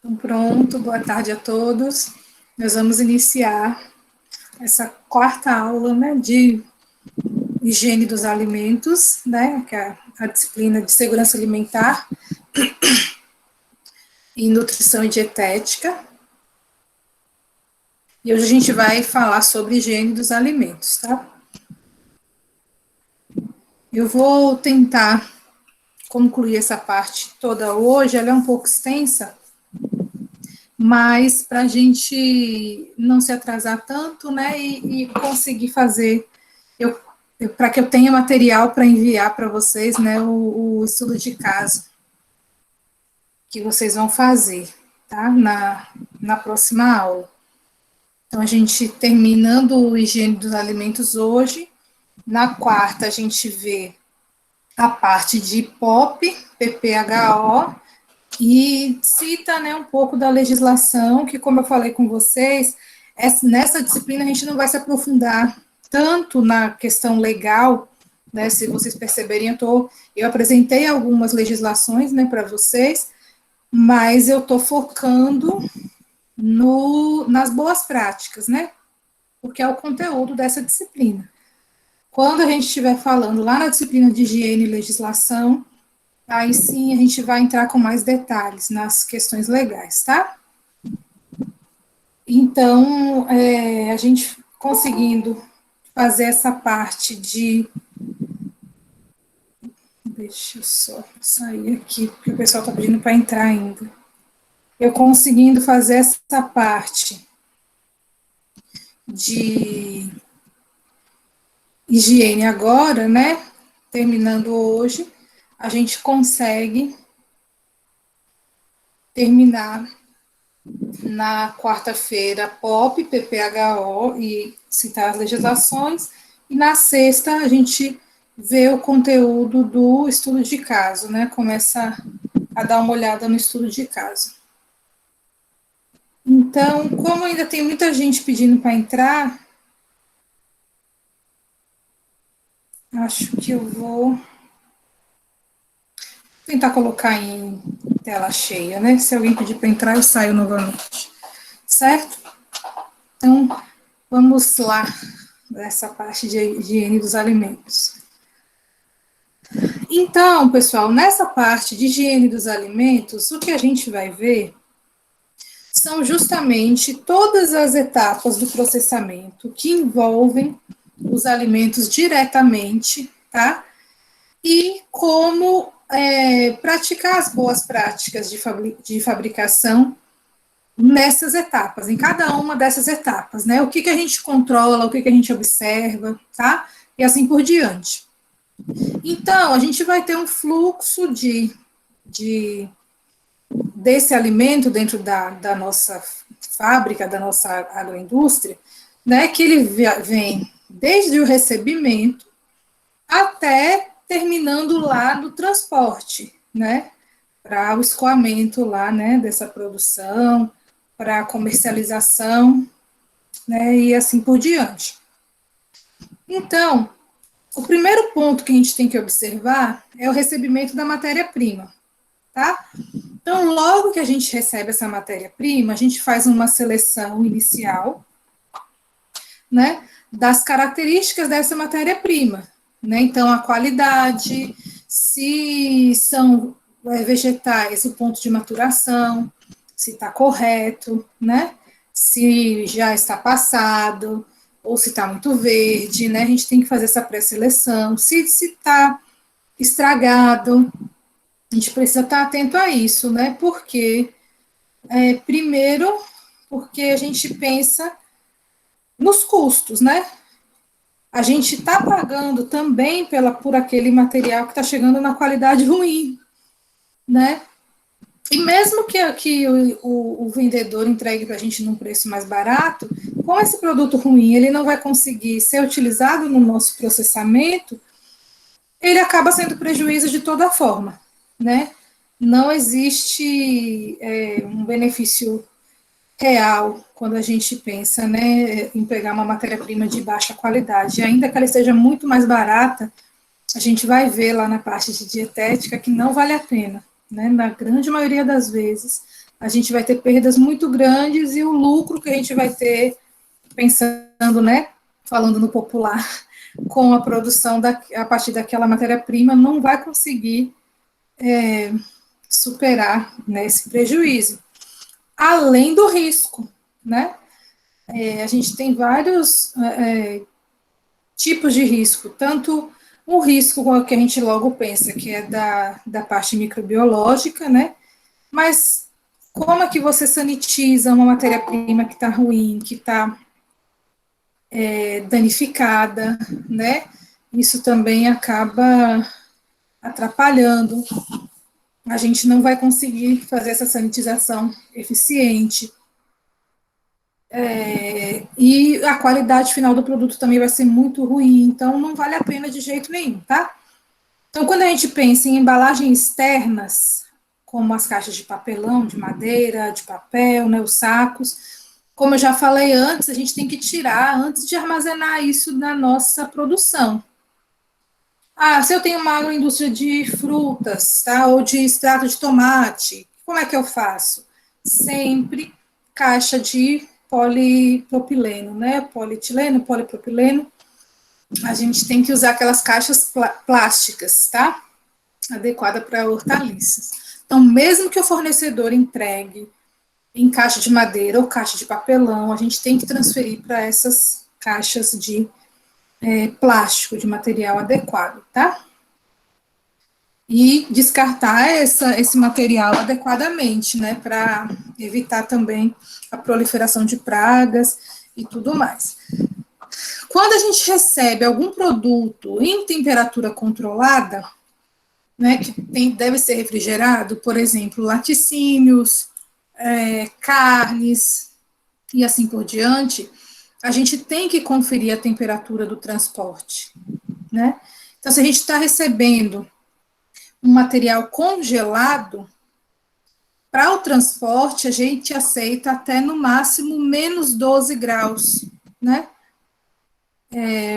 Então, pronto, boa tarde a todos. Nós vamos iniciar essa quarta aula, né, de higiene dos alimentos, né, que é a disciplina de segurança alimentar e nutrição e dietética. E hoje a gente vai falar sobre higiene dos alimentos, tá? Eu vou tentar concluir essa parte toda hoje, ela é um pouco extensa, mas para a gente não se atrasar tanto, né, e conseguir fazer, para que eu tenha material para enviar para vocês, né, o estudo de caso que vocês vão fazer, tá, na próxima aula. Então, a gente terminando o higiene dos alimentos hoje, na quarta a gente vê a parte de POP, PPHO, e cita, né, um pouco da legislação, que, como eu falei com vocês, nessa disciplina a gente não vai se aprofundar tanto na questão legal, né, se vocês perceberem, eu apresentei algumas legislações, né, para vocês, mas eu estou focando nas boas práticas, né, porque é o conteúdo dessa disciplina. Quando a gente estiver falando lá na disciplina de higiene e legislação, aí sim a gente vai entrar com mais detalhes nas questões legais, tá? Então, a gente conseguindo fazer essa parte de. Deixa eu só sair aqui, porque o pessoal está pedindo para entrar ainda. Eu conseguindo fazer essa parte de higiene agora, né? Terminando hoje, a gente consegue terminar na quarta-feira POP, PPHO e citar as legislações, e na sexta a gente vê o conteúdo do estudo de caso, né? Começa a dar uma olhada no estudo de caso. Então, como ainda tem muita gente pedindo para entrar, acho que eu vou tentar colocar em tela cheia, né? Se alguém pedir para entrar, eu saio novamente. Certo? Então, vamos lá, nessa parte de higiene dos alimentos. Então, pessoal, nessa parte de higiene dos alimentos, o que a gente vai ver são justamente todas as etapas do processamento que envolvem os alimentos diretamente, tá? E como praticar as boas práticas de fabricação nessas etapas, em cada uma dessas etapas, né? O que a gente controla, o que a gente observa, tá? E assim por diante. Então, a gente vai ter um fluxo desse alimento dentro da nossa fábrica, da nossa agroindústria, né, que ele vem desde o recebimento até terminando lá no transporte, né, para o escoamento lá, né, dessa produção, para a comercialização, né, e assim por diante. Então, o primeiro ponto que a gente tem que observar é o recebimento da matéria-prima, tá? Então, logo que a gente recebe essa matéria-prima, a gente faz uma seleção inicial, né, das características dessa matéria-prima, né? Então, a qualidade, se são vegetais, o ponto de maturação, se está correto, né? Se já está passado, ou se está muito verde, né? A gente tem que fazer essa pré-seleção. Se está estragado, a gente precisa estar atento a isso, né? Porque, primeiro, porque a gente pensa nos custos, né? A gente está pagando também por aquele material que está chegando na qualidade ruim, né? E mesmo que o vendedor entregue para a gente num preço mais barato, com esse produto ruim, ele não vai conseguir ser utilizado no nosso processamento, ele acaba sendo prejuízo de toda forma, né? Não existe um benefício real quando a gente pensa, né, em pegar uma matéria-prima de baixa qualidade. Ainda que ela esteja muito mais barata, a gente vai ver lá na parte de dietética que não vale a pena, né? Na grande maioria das vezes, a gente vai ter perdas muito grandes e o lucro que a gente vai ter, pensando, né, falando no popular, com a produção a partir daquela matéria-prima, não vai conseguir superar, né, esse prejuízo. Além do risco, né? A gente tem vários tipos de risco, tanto um risco que a gente logo pensa, que é da parte microbiológica, né? Mas como é que você sanitiza uma matéria-prima que está ruim, que está danificada, né? Isso também acaba atrapalhando. A gente não vai conseguir fazer essa sanitização eficiente. E a qualidade final do produto também vai ser muito ruim, então não vale a pena de jeito nenhum, tá? Então, quando a gente pensa em embalagens externas, como as caixas de papelão, de madeira, de papel, né, os sacos, como eu já falei antes, a gente tem que tirar antes de armazenar isso na nossa produção. Ah, se eu tenho uma agroindústria de frutas, tá, ou de extrato de tomate, como é que eu faço? Sempre caixa de polipropileno, né, polietileno, polipropileno, a gente tem que usar aquelas caixas plásticas, tá? Adequada para hortaliças. Então, mesmo que o fornecedor entregue em caixa de madeira ou caixa de papelão, a gente tem que transferir para essas caixas de plástico, de material adequado, tá? E descartar esse material adequadamente, né, para evitar também a proliferação de pragas e tudo mais. Quando a gente recebe algum produto em temperatura controlada, né, que deve ser refrigerado, por exemplo, laticínios, carnes e assim por diante, a gente tem que conferir a temperatura do transporte, né? Então, se a gente está recebendo um material congelado, para o transporte, a gente aceita até no máximo menos 12 graus, né?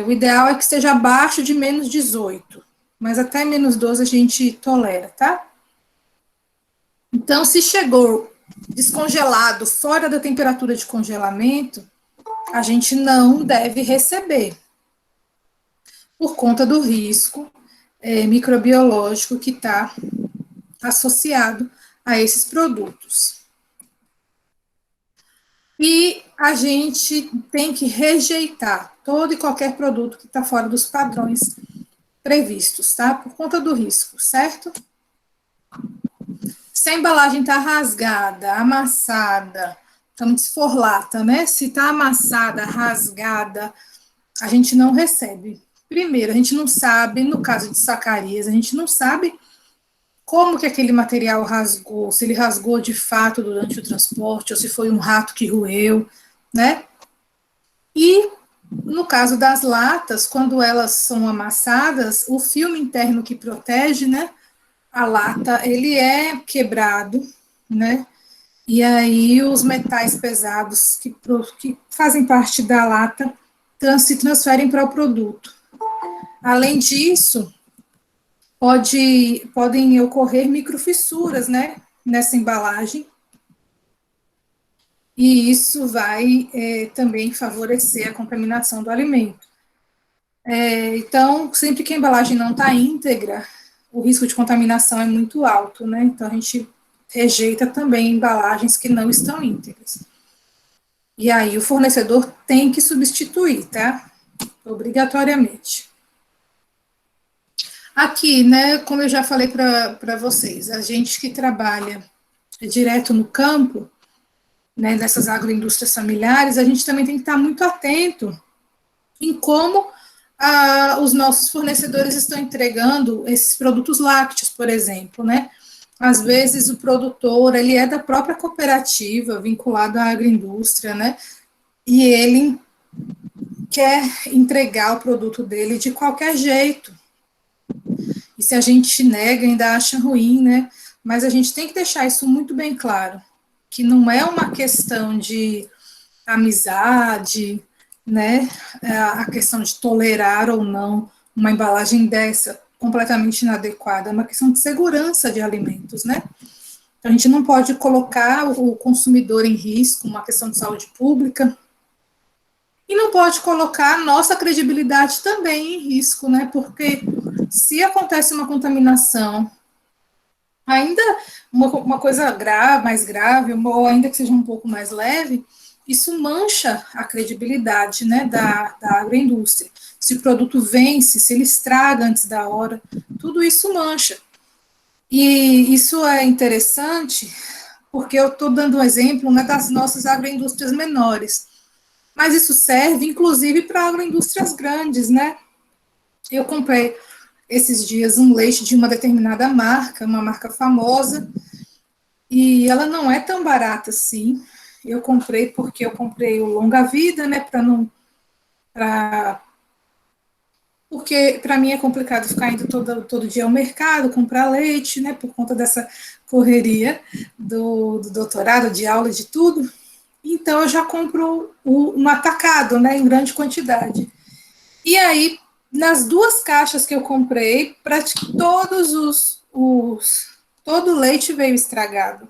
O ideal é que esteja abaixo de menos 18, mas até menos 12 a gente tolera, tá? Então, se chegou descongelado fora da temperatura de congelamento, a gente não deve receber, por conta do risco microbiológico que está associado a esses produtos. E a gente tem que rejeitar todo e qualquer produto que está fora dos padrões previstos, tá? Por conta do risco, certo? Se a embalagem está rasgada, amassada, então se for lata, né? Se está amassada, rasgada, a gente não recebe. Primeiro, a gente não sabe, no caso de sacarias, a gente não sabe como que aquele material rasgou, se ele rasgou de fato durante o transporte, ou se foi um rato que roeu, né? E no caso das latas, quando elas são amassadas, o filme interno que protege, né, a lata, ele é quebrado, né? E aí os metais pesados que fazem parte da lata se transferem para o produto. Além disso, podem ocorrer microfissuras, né, nessa embalagem, e isso vai também favorecer a contaminação do alimento. Então, sempre que a embalagem não está íntegra, o risco de contaminação é muito alto, né? Então, a gente rejeita também embalagens que não estão íntegras. E aí, o fornecedor tem que substituir, tá? Obrigatoriamente. Aqui, né, como eu já falei para vocês, a gente que trabalha direto no campo, né, dessas agroindústrias familiares, a gente também tem que estar muito atento em como os nossos fornecedores estão entregando esses produtos lácteos, por exemplo, né? Às vezes o produtor, ele é da própria cooperativa, vinculado à agroindústria, né? E ele quer entregar o produto dele de qualquer jeito. E se a gente nega, ainda acha ruim, né? Mas a gente tem que deixar isso muito bem claro, que não é uma questão de amizade, né? A questão de tolerar ou não uma embalagem dessa completamente inadequada, é uma questão de segurança de alimentos, né? A gente não pode colocar o consumidor em risco, uma questão de saúde pública, e não pode colocar a nossa credibilidade também em risco, né? Porque se acontece uma contaminação, ainda uma coisa grave, mais grave, ou ainda que seja um pouco mais leve, isso mancha a credibilidade, né, da agroindústria. Se o produto vence, se ele estraga antes da hora, tudo isso mancha. E isso é interessante porque eu estou dando um exemplo, né, das nossas agroindústrias menores, mas isso serve inclusive para agroindústrias grandes, né? Eu comprei esses dias um leite de uma determinada marca, uma marca famosa, e ela não é tão barata assim. Eu comprei porque eu comprei o longa vida, né, para não pra, porque para mim é complicado ficar indo todo dia ao mercado comprar leite, né, por conta dessa correria do doutorado, de aula, de tudo. Então eu já compro no atacado, né, em grande quantidade. E aí, nas duas caixas que eu comprei, praticamente todo o leite veio estragado,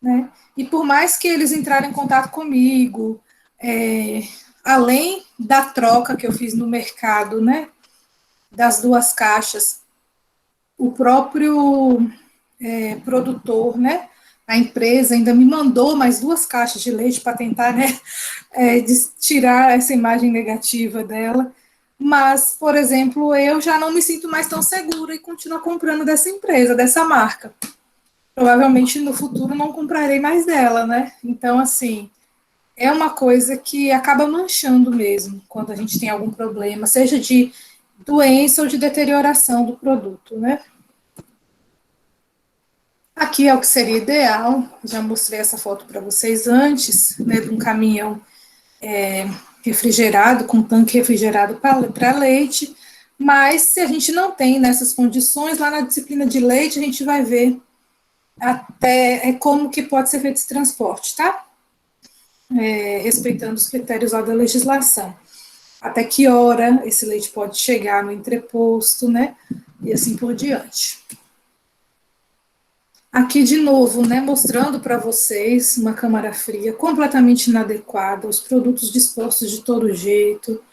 né? E por mais que eles entraram em contato comigo, além da troca que eu fiz no mercado, né, das duas caixas, o próprio produtor, né, a empresa ainda me mandou mais duas caixas de leite para tentar, né, tirar essa imagem negativa dela. Mas, por exemplo, eu já não me sinto mais tão segura e continuo comprando dessa empresa, dessa marca. Provavelmente no futuro não comprarei mais dela, né? Então, assim, é uma coisa que acaba manchando mesmo quando a gente tem algum problema, seja de doença ou de deterioração do produto, né? Aqui é o que seria ideal, já mostrei essa foto para vocês antes, né, de um caminhão refrigerado, com tanque refrigerado para leite, mas se a gente não tem nessas condições, lá na disciplina de leite a gente vai ver até como que pode ser feito esse transporte, tá? Respeitando os critérios lá da legislação. Até que hora esse leite pode chegar no entreposto, né? E assim por diante. Aqui de novo, né, mostrando para vocês uma câmara fria completamente inadequada, os produtos dispostos de todo jeito,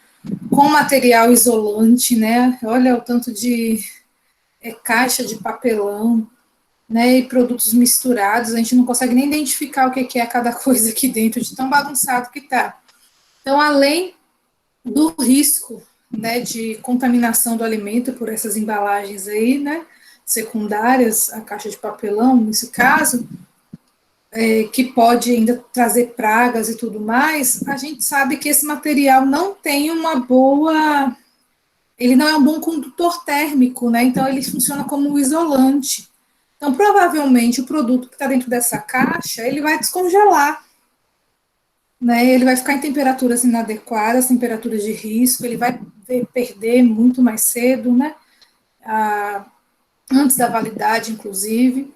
com material isolante, né? Olha o tanto de caixa de papelão, né? E produtos misturados, a gente não consegue nem identificar o que é cada coisa aqui dentro, de tão bagunçado que tá. Então, além do risco, né, de contaminação do alimento por essas embalagens aí, né, secundárias, a caixa de papelão, nesse caso, que pode ainda trazer pragas e tudo mais, a gente sabe que esse material não tem uma boa, ele não é um bom condutor térmico, né, então ele funciona como um isolante. Então, provavelmente, o produto que está dentro dessa caixa, ele vai descongelar, né, ele vai ficar em temperaturas inadequadas, temperaturas de risco, ele vai perder muito mais cedo, né, antes da validade, inclusive.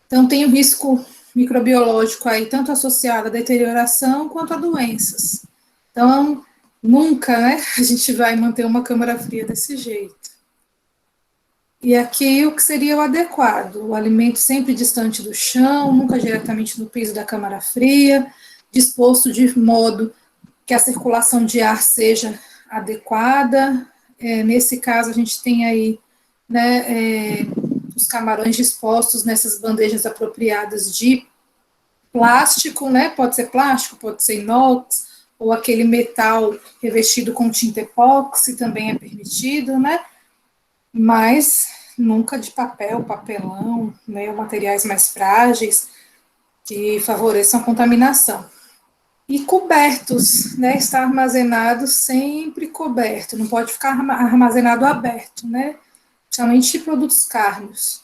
Então, tem o risco microbiológico aí, tanto associado à deterioração quanto a doenças. Então, nunca, né, a gente vai manter uma câmara fria desse jeito. E aqui o que seria o adequado, o alimento sempre distante do chão, nunca diretamente no piso da câmara fria, disposto de modo que a circulação de ar seja adequada. Nesse caso, a gente tem aí, né, os camarões dispostos nessas bandejas apropriadas de plástico, né? Pode ser plástico, pode ser inox, ou aquele metal revestido com tinta epóxi também é permitido, né? Mas nunca de papel, papelão, né? Materiais mais frágeis que favoreçam a contaminação. E cobertos, né? Está armazenado sempre coberto, não pode ficar armazenado aberto, né? Principalmente produtos carnes.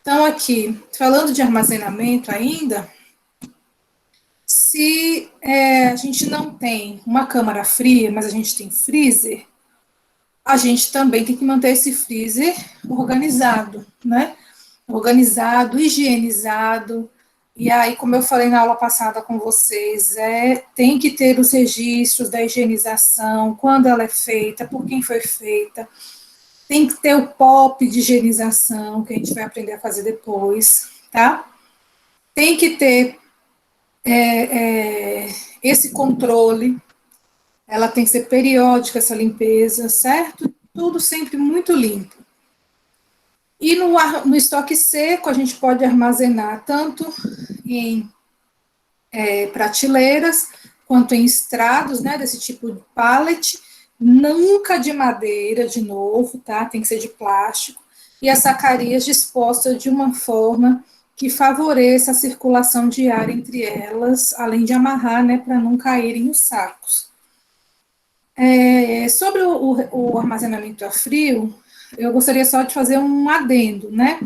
Então, aqui, falando de armazenamento ainda, se a gente não tem uma câmara fria, mas a gente tem freezer, a gente também tem que manter esse freezer organizado, né? Organizado, higienizado. E aí, como eu falei na aula passada com vocês, tem que ter os registros da higienização, quando ela é feita, por quem foi feita, Tem que ter o POP de higienização, que a gente vai aprender a fazer depois, tá? Tem que ter esse controle, ela tem que ser periódica, essa limpeza, certo? Tudo sempre muito limpo. E no estoque seco, a gente pode armazenar tanto em prateleiras, quanto em estrados, né, desse tipo de pallet, nunca de madeira, de novo, tá? Tem que ser de plástico, e as sacarias dispostas de uma forma que favoreça a circulação de ar entre elas, além de amarrar, né, para não caírem os sacos. Sobre o armazenamento a frio, eu gostaria só de fazer um adendo, né?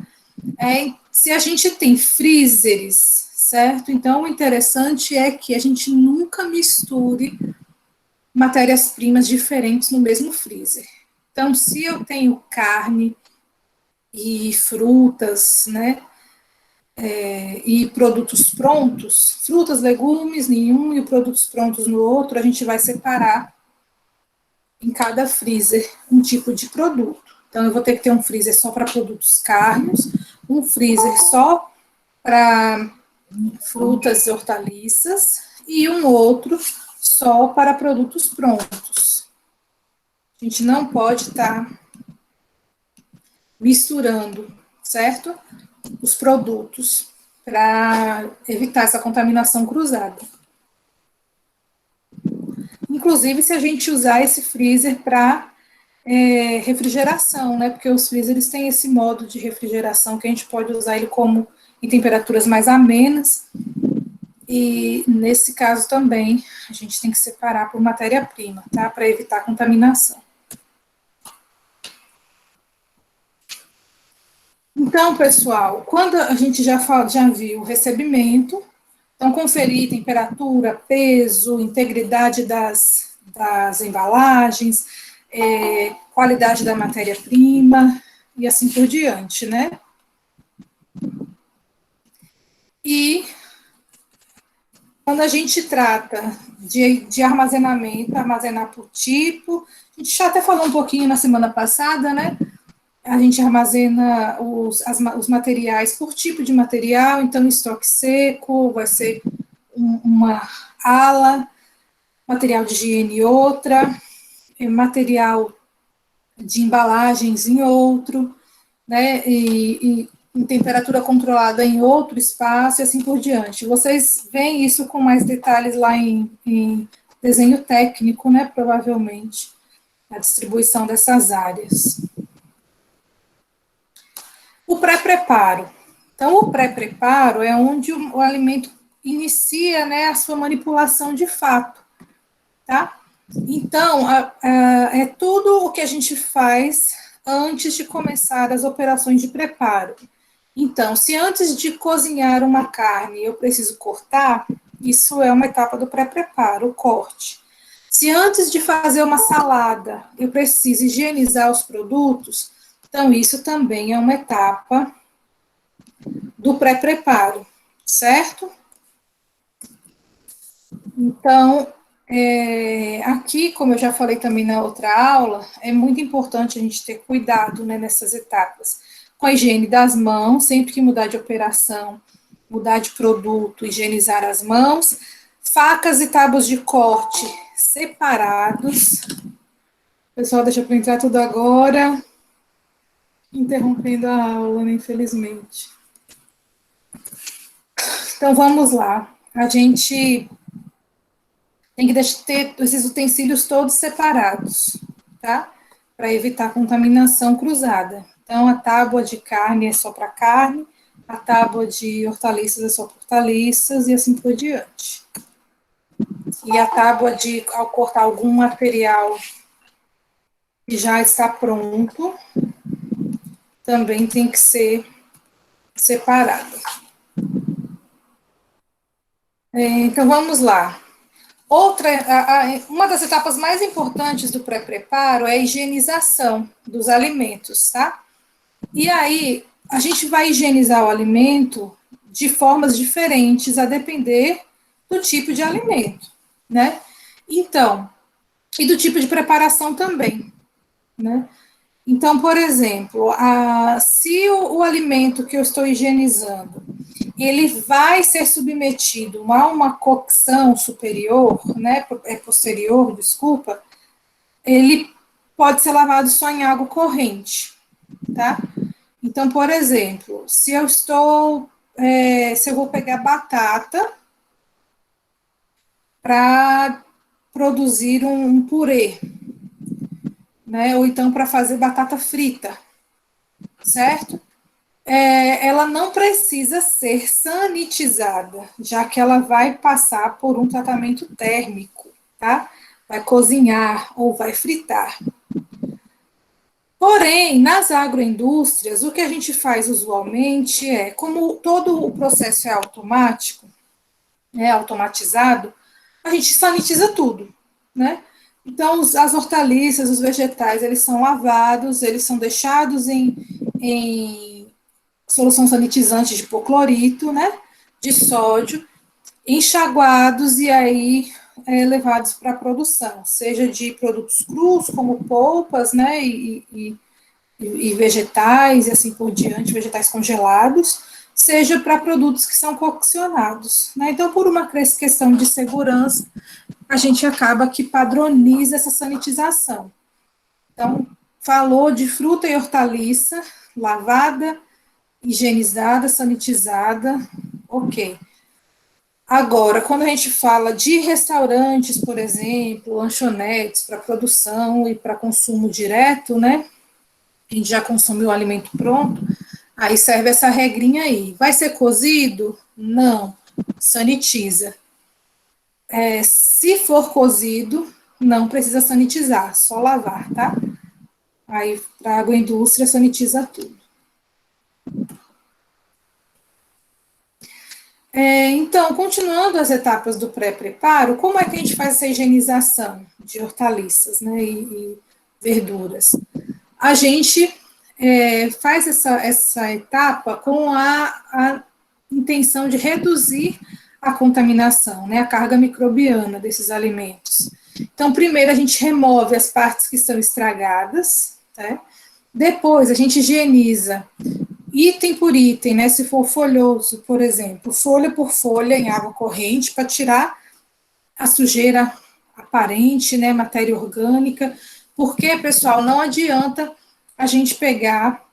Se a gente tem freezers, certo? Então, o interessante é que a gente nunca misture matérias-primas diferentes no mesmo freezer. Então, se eu tenho carne e frutas, né, e produtos prontos, frutas, legumes em um e produtos prontos no outro, a gente vai separar em cada freezer um tipo de produto. Então, eu vou ter que ter um freezer só para produtos carnes, um freezer só para frutas e hortaliças e um outro só para produtos prontos. A gente não pode estar misturando, certo? Os produtos para evitar essa contaminação cruzada. Inclusive, se a gente usar esse freezer para refrigeração, né? Porque os freezers têm esse modo de refrigeração que a gente pode usar ele como em temperaturas mais amenas. E nesse caso também a gente tem que separar por matéria-prima, tá? Para evitar contaminação. Então, pessoal, quando a gente já viu o recebimento, então conferir temperatura, peso, integridade das embalagens, qualidade da matéria-prima e assim por diante, né? E quando a gente trata de armazenamento, armazenar por tipo, a gente já até falou um pouquinho na semana passada, né? A gente armazena os materiais por tipo de material, então estoque seco vai ser uma ala, material de higiene outra, material de embalagens em outro, né, e em temperatura controlada em outro espaço e assim por diante. Vocês veem isso com mais detalhes lá em desenho técnico, né, provavelmente, a distribuição dessas áreas. O pré-preparo. Então, o pré-preparo é onde o alimento inicia, né, a sua manipulação de fato, tá? Então, é tudo o que a gente faz antes de começar as operações de preparo. Então, se antes de cozinhar uma carne eu preciso cortar, isso é uma etapa do pré-preparo, o corte. Se antes de fazer uma salada eu preciso higienizar os produtos, então isso também é uma etapa do pré-preparo, certo? Então, aqui, como eu já falei também na outra aula, é muito importante a gente ter cuidado, né, nessas etapas. Com a higiene das mãos, sempre que mudar de operação, mudar de produto, higienizar as mãos. Facas e tábuas de corte separados. Pessoal, deixa eu entrar tudo agora. Interrompendo a aula, né, infelizmente. Então, vamos lá. A gente tem que ter esses utensílios todos separados, tá? Para evitar contaminação cruzada. Então, a tábua de carne é só para carne, a tábua de hortaliças é só para hortaliças e assim por diante. E a tábua de, ao cortar algum material que já está pronto, também tem que ser separada. Então, vamos lá. Uma das etapas mais importantes do pré-preparo é a higienização dos alimentos, tá? E aí, a gente vai higienizar o alimento de formas diferentes, a depender do tipo de alimento, né? Então, e do tipo de preparação também, né? Então, por exemplo, se o alimento que eu estou higienizando, ele vai ser submetido a uma cocção superior, né, posterior, desculpa, ele pode ser lavado só em água corrente, tá? Então, por exemplo, se eu vou pegar batata para produzir um purê, né, ou então para fazer batata frita, certo? Ela não precisa ser sanitizada, já que ela vai passar por um tratamento térmico, tá? Vai cozinhar ou vai fritar. Porém, nas agroindústrias, o que a gente faz usualmente como todo o processo é automático, automatizado, a gente sanitiza tudo, né? Então, as hortaliças, os vegetais, eles são lavados, eles são deixados em solução sanitizante de hipoclorito, né? De sódio, enxaguados e aí levados para a produção, seja de produtos crus, como polpas, né? E vegetais e assim por diante, vegetais congelados, seja para produtos que são coccionados. Né? Então, por uma questão de segurança, a gente acaba que padroniza essa sanitização. Então, falou de fruta e hortaliça, lavada, higienizada, sanitizada, ok. Agora, quando a gente fala de restaurantes, por exemplo, lanchonetes para produção e para consumo direto, né? A gente já consumiu o alimento pronto, aí serve essa regrinha aí. Vai ser cozido? Não. Sanitiza. Se for cozido, não precisa sanitizar, só lavar, tá? Aí, para a agroindústria, sanitiza tudo. Então, continuando as etapas do pré-preparo, como é que a gente faz essa higienização de hortaliças, né, e verduras? A gente faz essa etapa com a intenção de reduzir a contaminação, né, a carga microbiana desses alimentos. Então, primeiro a gente remove as partes que estão estragadas, tá? Depois a gente higieniza item por item, né, se for folhoso, por exemplo, folha por folha em água corrente para tirar a sujeira aparente, né, matéria orgânica, porque, pessoal, não adianta a gente pegar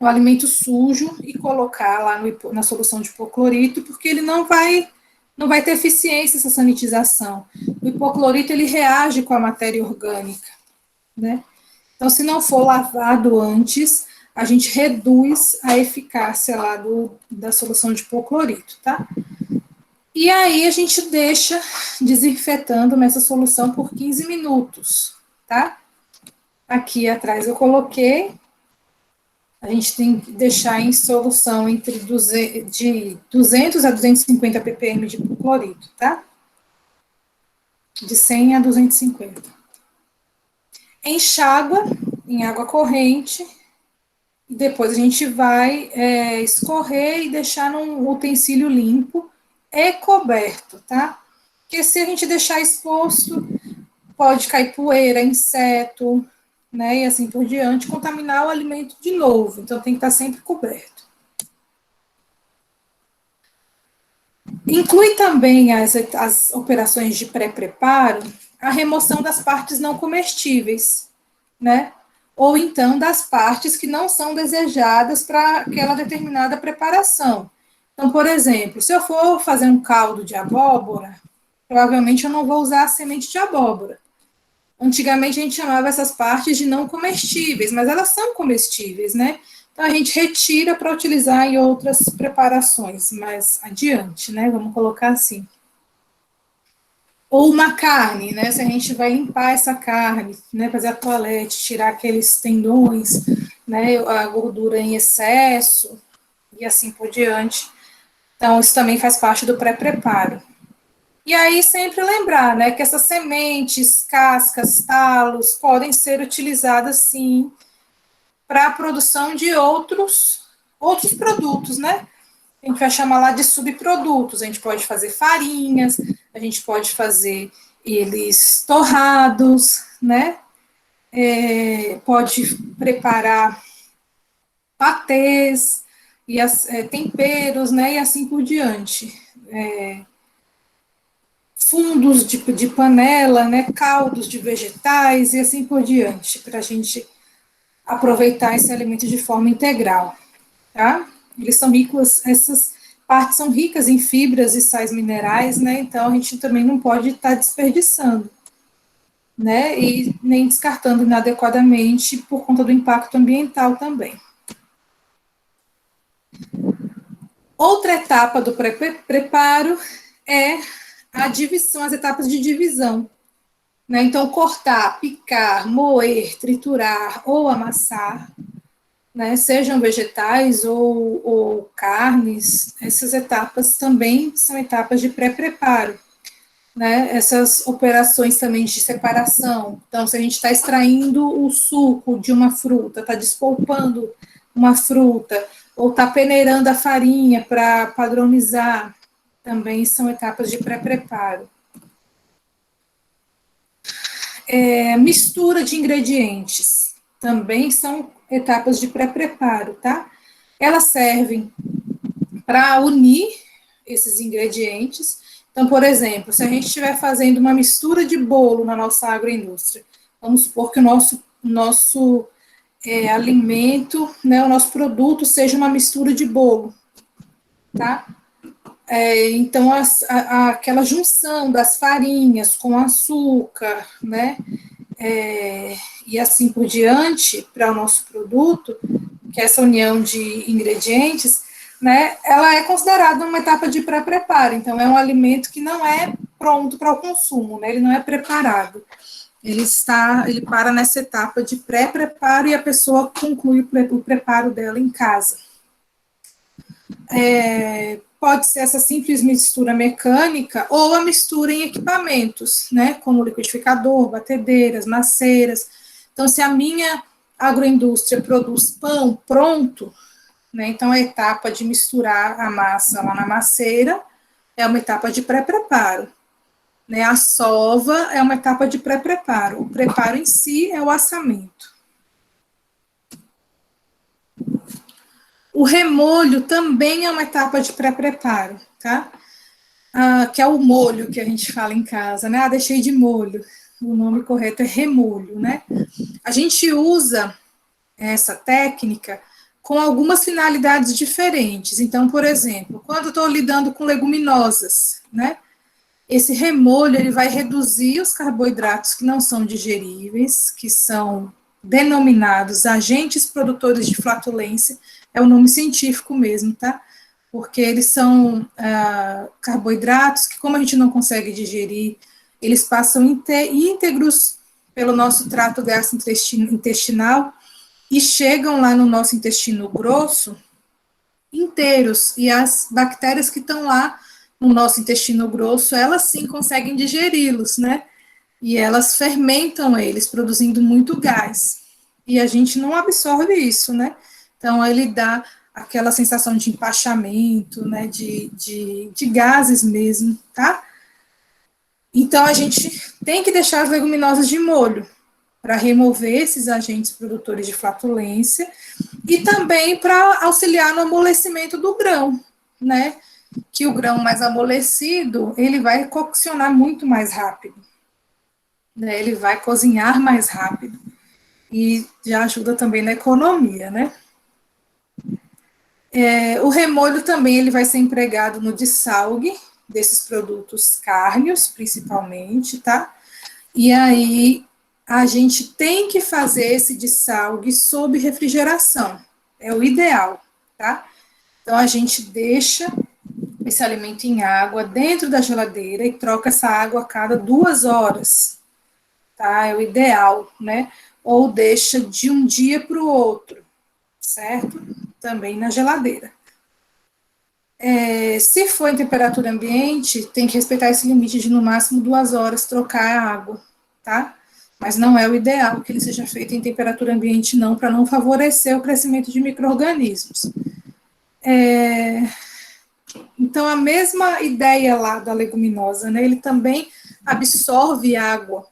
o alimento sujo e colocar lá na solução de hipoclorito, porque ele não vai ter eficiência essa sanitização. O hipoclorito ele reage com a matéria orgânica, né? Então, se não for lavado antes, a gente reduz a eficácia lá da solução de hipoclorito, tá? E aí a gente deixa desinfetando nessa solução por 15 minutos, tá? Aqui atrás eu coloquei. A gente tem que deixar em solução de 200 a 250 ppm de hipoclorito, tá? De 100 a 250. Enxágua em água corrente. E depois a gente vai escorrer e deixar num utensílio limpo e coberto, tá? Porque se a gente deixar exposto, pode cair poeira, inseto, né? E assim por diante, contaminar o alimento de novo. Então tem que estar sempre coberto. Inclui também as operações de pré-preparo a remoção das partes não comestíveis, né? Ou então das partes que não são desejadas para aquela determinada preparação. Então, por exemplo, se eu for fazer um caldo de abóbora, provavelmente eu não vou usar a semente de abóbora. Antigamente a gente chamava essas partes de não comestíveis, mas elas são comestíveis, né? Então a gente retira para utilizar em outras preparações mais adiante, né? Vamos colocar assim. Ou uma carne, né? Se a gente vai limpar essa carne, né? Fazer a toalete, tirar aqueles tendões, né? A gordura em excesso e assim por diante. Então isso também faz parte do pré-preparo. E aí sempre lembrar, né, que essas sementes, cascas, talos podem ser utilizadas sim para a produção de outros produtos, né? A gente vai chamar lá de subprodutos. A gente pode fazer farinhas, a gente pode fazer eles torrados, né? pode preparar patês e temperos, né, e assim por diante. Fundos de panela, né, caldos de vegetais e assim por diante, para a gente aproveitar esse alimento de forma integral, tá? Eles são ricos, essas partes são ricas em fibras e sais minerais, né? Então a gente também não pode estar desperdiçando, né? E nem descartando inadequadamente por conta do impacto ambiental também. Outra etapa do preparo é a divisão, as etapas de divisão. Né? Então, cortar, picar, moer, triturar ou amassar, né? Sejam vegetais ou carnes, essas etapas também são etapas de pré-preparo. Né? Essas operações também de separação. Então, se a gente está extraindo o suco de uma fruta, está despolpando uma fruta, ou está peneirando a farinha para padronizar, também são etapas de pré-preparo. Mistura de ingredientes, também são etapas de pré-preparo, tá? Elas servem para unir esses ingredientes. Então, por exemplo, se a gente estiver fazendo uma mistura de bolo na nossa agroindústria, vamos supor que o nosso alimento, né, o nosso produto seja uma mistura de bolo, tá? Então, aquela junção das farinhas com açúcar, né, e assim por diante, para o nosso produto, que é essa união de ingredientes, né, ela é considerada uma etapa de pré-preparo. Então, é um alimento que não é pronto para o consumo, né, ele não é preparado. Ele para nessa etapa de pré-preparo e a pessoa conclui o preparo dela em casa. Pode ser essa simples mistura mecânica ou a mistura em equipamentos, né, como liquidificador, batedeiras, maceiras. Então, se a minha agroindústria produz pão pronto, né, então a etapa de misturar a massa lá na maceira é uma etapa de pré-preparo. Né, a sova é uma etapa de pré-preparo. O preparo em si é o assamento. O remolho também é uma etapa de pré-preparo, tá? Que é o molho que a gente fala em casa, né? Deixei de molho. O nome correto é remolho, né? A gente usa essa técnica com algumas finalidades diferentes. Então, por exemplo, quando estou lidando com leguminosas, né? Esse remolho ele vai reduzir os carboidratos que não são digeríveis, que são denominados agentes produtores de flatulência, é o nome científico mesmo, tá? Porque eles são carboidratos que, como a gente não consegue digerir, eles passam íntegros pelo nosso trato gastrointestinal e chegam lá no nosso intestino grosso inteiros, e as bactérias que estão lá no nosso intestino grosso, elas sim conseguem digeri-los, né? E elas fermentam eles, produzindo muito gás. E a gente não absorve isso, né? Então, ele dá aquela sensação de empachamento, né? De gases mesmo, tá? Então, a gente tem que deixar as leguminosas de molho para remover esses agentes produtores de flatulência e também para auxiliar no amolecimento do grão, né? Que o grão mais amolecido, ele vai coccionar muito mais rápido, né? Ele vai cozinhar mais rápido e já ajuda também na economia, né? O remolho também ele vai ser empregado no dessalgue desses produtos cárneos, principalmente, tá? E aí a gente tem que fazer esse dessalgue sob refrigeração, é o ideal, tá? Então a gente deixa esse alimento em água dentro da geladeira e troca essa água a cada 2 horas, tá? É o ideal, né? Ou deixa de um dia para o outro, certo? Também na geladeira. Se for em temperatura ambiente, tem que respeitar esse limite de no máximo 2 horas trocar a água, tá? Mas não é o ideal que ele seja feito em temperatura ambiente, não, para não favorecer o crescimento de micro-organismos. Então, a mesma ideia lá da leguminosa, né? Ele também absorve água.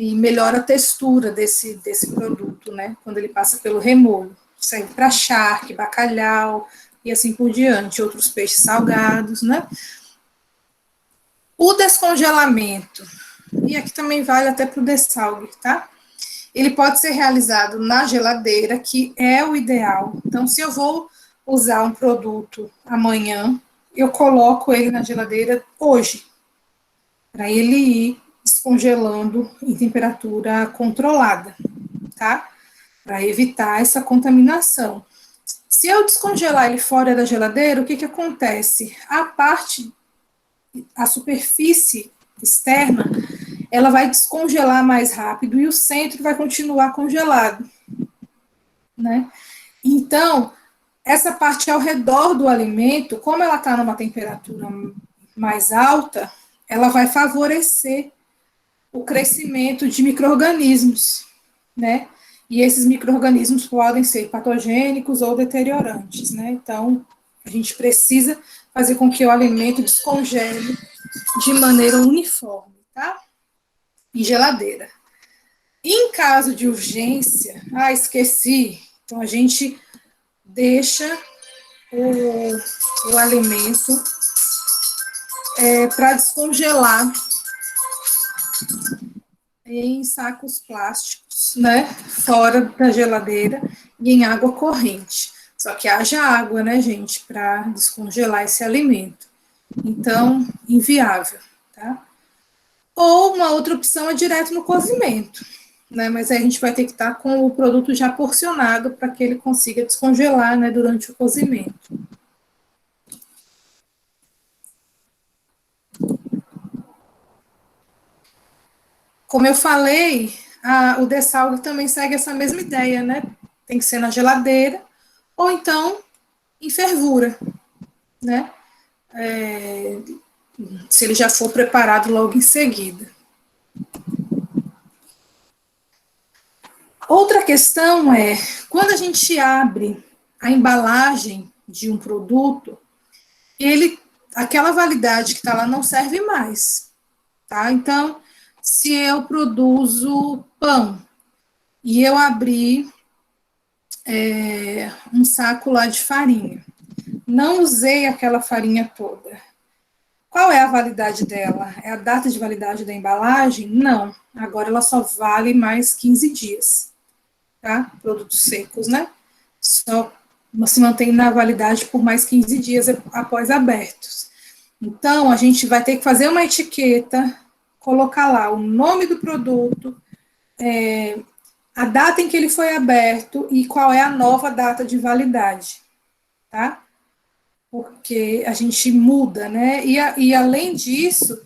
e melhora a textura desse produto, né, quando ele passa pelo remolho. Serve para charque, bacalhau e assim por diante, outros peixes salgados, né. O descongelamento, e aqui também vale até para o dessalgue, tá? Ele pode ser realizado na geladeira, que é o ideal. Então, se eu vou usar um produto amanhã, eu coloco ele na geladeira hoje, para ele ir descongelando em temperatura controlada, tá? Para evitar essa contaminação. Se eu descongelar ele fora da geladeira, o que acontece? A superfície externa, ela vai descongelar mais rápido e o centro vai continuar congelado, né? Então, essa parte ao redor do alimento, como ela está numa temperatura mais alta, ela vai favorecer o crescimento de micro-organismos, né? E esses micro-organismos podem ser patogênicos ou deteriorantes, né? Então, a gente precisa fazer com que o alimento descongele de maneira uniforme, tá? Em geladeira. Em caso de urgência, esqueci, então a gente deixa o alimento para descongelar em sacos plásticos, né, fora da geladeira e em água corrente. Só que haja água, né, gente, para descongelar esse alimento. Então, inviável, tá? Ou uma outra opção é direto no cozimento, né, mas aí a gente vai ter que estar com o produto já porcionado para que ele consiga descongelar, né, durante o cozimento. Como eu falei, o dessalgue também segue essa mesma ideia, né? Tem que ser na geladeira ou então em fervura, né? Se ele já for preparado logo em seguida. Outra questão é, quando a gente abre a embalagem de um produto, aquela validade que está lá não serve mais, tá? Então, se eu produzo pão e eu abrir um saco lá de farinha, não usei aquela farinha toda. Qual é a validade dela? É a data de validade da embalagem? Não. Agora ela só vale mais 15 dias, tá? Produtos secos, né? Só se mantém na validade por mais 15 dias após abertos. Então, a gente vai ter que fazer uma etiqueta, colocar lá o nome do produto, a data em que ele foi aberto e qual é a nova data de validade, tá? Porque a gente muda, né? E além disso,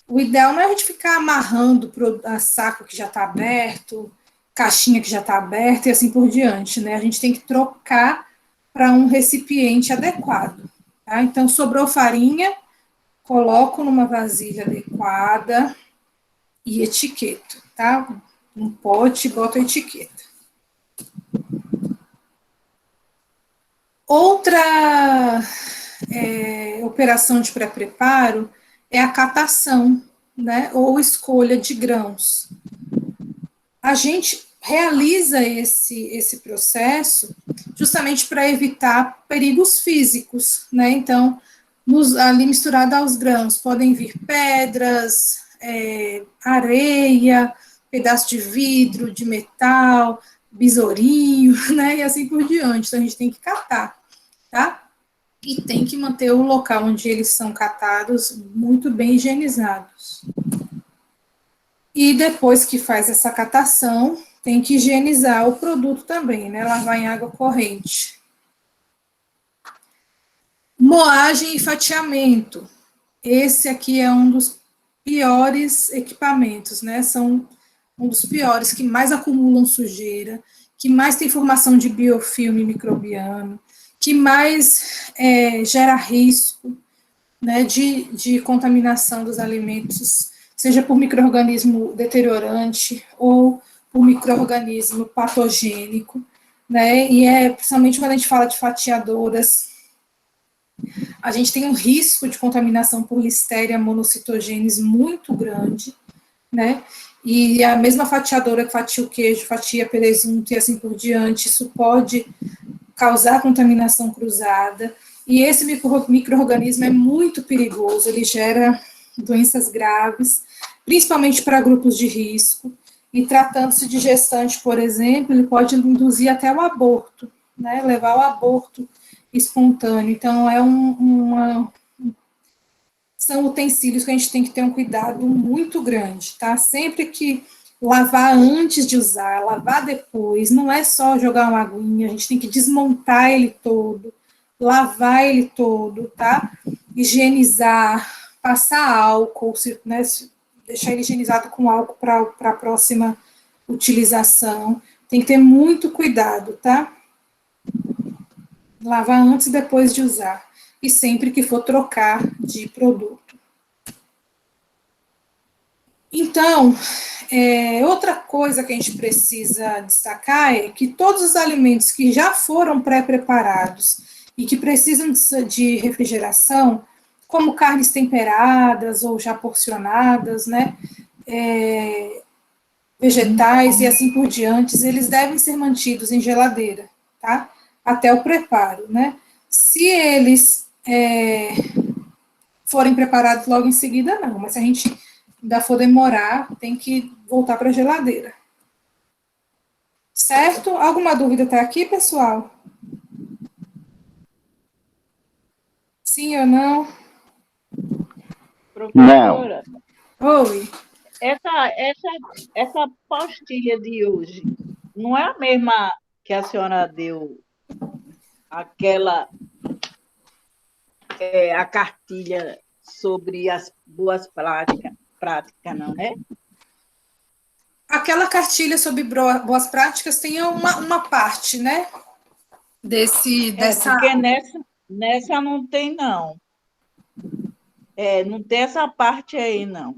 o ideal não é a gente ficar amarrando a saco que já está aberto, caixinha que já está aberta e assim por diante, né? A gente tem que trocar para um recipiente adequado, tá? Então, sobrou farinha, coloco numa vasilha adequada e etiqueto, tá? Um pote, boto a etiqueta. Outra operação de pré-preparo é a catação, né, ou escolha de grãos. A gente realiza esse processo justamente para evitar perigos físicos, né? Então, ali misturado aos grãos podem vir pedras, areia, pedaço de vidro, de metal, besourinho, né? E assim por diante. Então, a gente tem que catar, tá? E tem que manter o local onde eles são catados muito bem higienizados. E depois que faz essa catação, tem que higienizar o produto também, né? Lavar em água corrente. Moagem e fatiamento. Esse aqui é um dos piores equipamentos, né? São um dos piores, que mais acumulam sujeira, que mais tem formação de biofilme microbiano, que mais gera risco, né, de contaminação dos alimentos, seja por micro-organismo deteriorante ou por micro-organismo patogênico, né, e principalmente quando a gente fala de fatiadoras, a gente tem um risco de contaminação por Listeria monocytogenes muito grande, né? E a mesma fatiadora que fatia o queijo, fatia presunto e assim por diante, isso pode causar contaminação cruzada. E esse micro-organismo é muito perigoso, ele gera doenças graves, principalmente para grupos de risco. E tratando-se de gestante, por exemplo, ele pode induzir até o aborto, né? Levar ao aborto espontâneo. Então, são utensílios que a gente tem que ter um cuidado muito grande, tá? Sempre que lavar antes de usar, lavar depois, não é só jogar uma aguinha, a gente tem que desmontar ele todo, lavar ele todo, tá? Higienizar, passar álcool, né, deixar ele higienizado com álcool para a próxima utilização. Tem que ter muito cuidado, tá? Lavar antes e depois de usar. E sempre que for trocar de produto. Então, outra coisa que a gente precisa destacar é que todos os alimentos que já foram pré-preparados e que precisam de refrigeração, como carnes temperadas ou já porcionadas, né, vegetais e assim por diante, eles devem ser mantidos em geladeira, tá? Até o preparo, né? Se eles forem preparados logo em seguida, não, mas se a gente ainda for demorar, tem que voltar para a geladeira. Certo? Alguma dúvida até aqui, pessoal? Sim ou não? Professora, Oi. essa pastilha de hoje não é a mesma que a senhora deu, aquela, a cartilha sobre as boas práticas, não é? Aquela cartilha sobre boas práticas tem uma parte, né? Dessa. Porque nessa não tem, não. Não tem essa parte aí, não.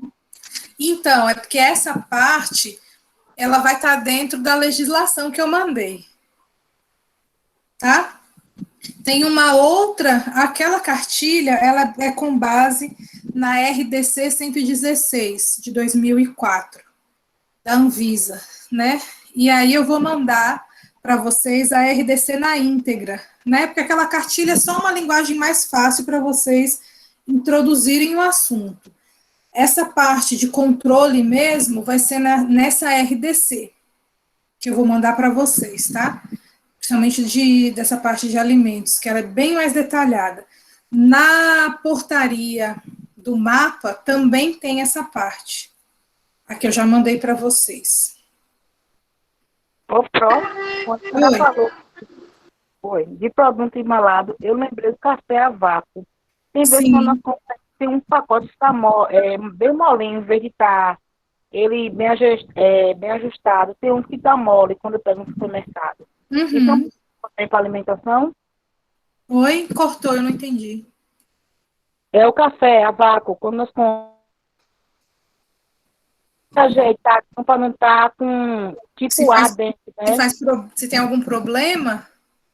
Então, é porque essa parte ela vai estar dentro da legislação que eu mandei. Tá? Tem uma outra, aquela cartilha, ela é com base na RDC 116, de 2004, da Anvisa, né? E aí eu vou mandar para vocês a RDC na íntegra, né? Porque aquela cartilha é só uma linguagem mais fácil para vocês introduzirem o assunto. Essa parte de controle mesmo vai ser nessa RDC, que eu vou mandar para vocês, tá? Principalmente dessa parte de alimentos, que ela é bem mais detalhada. Na portaria do mapa também tem essa parte. Aqui eu já mandei para vocês. O próximo, quando a senhora falou de produto embalado, eu lembrei do café a vácuo. Tem vezes que nós compramos, tem um pacote que está bem molinho, em vez de estar ele bem ajustado. Tem um que está mole quando eu pego no supermercado. Uhum. Então, tem para alimentação? Oi? Cortou, eu não entendi. É o café a vácuo, quando nós compramos, ajeitar, para não estar com tipo ar dentro, né? Se tem algum problema?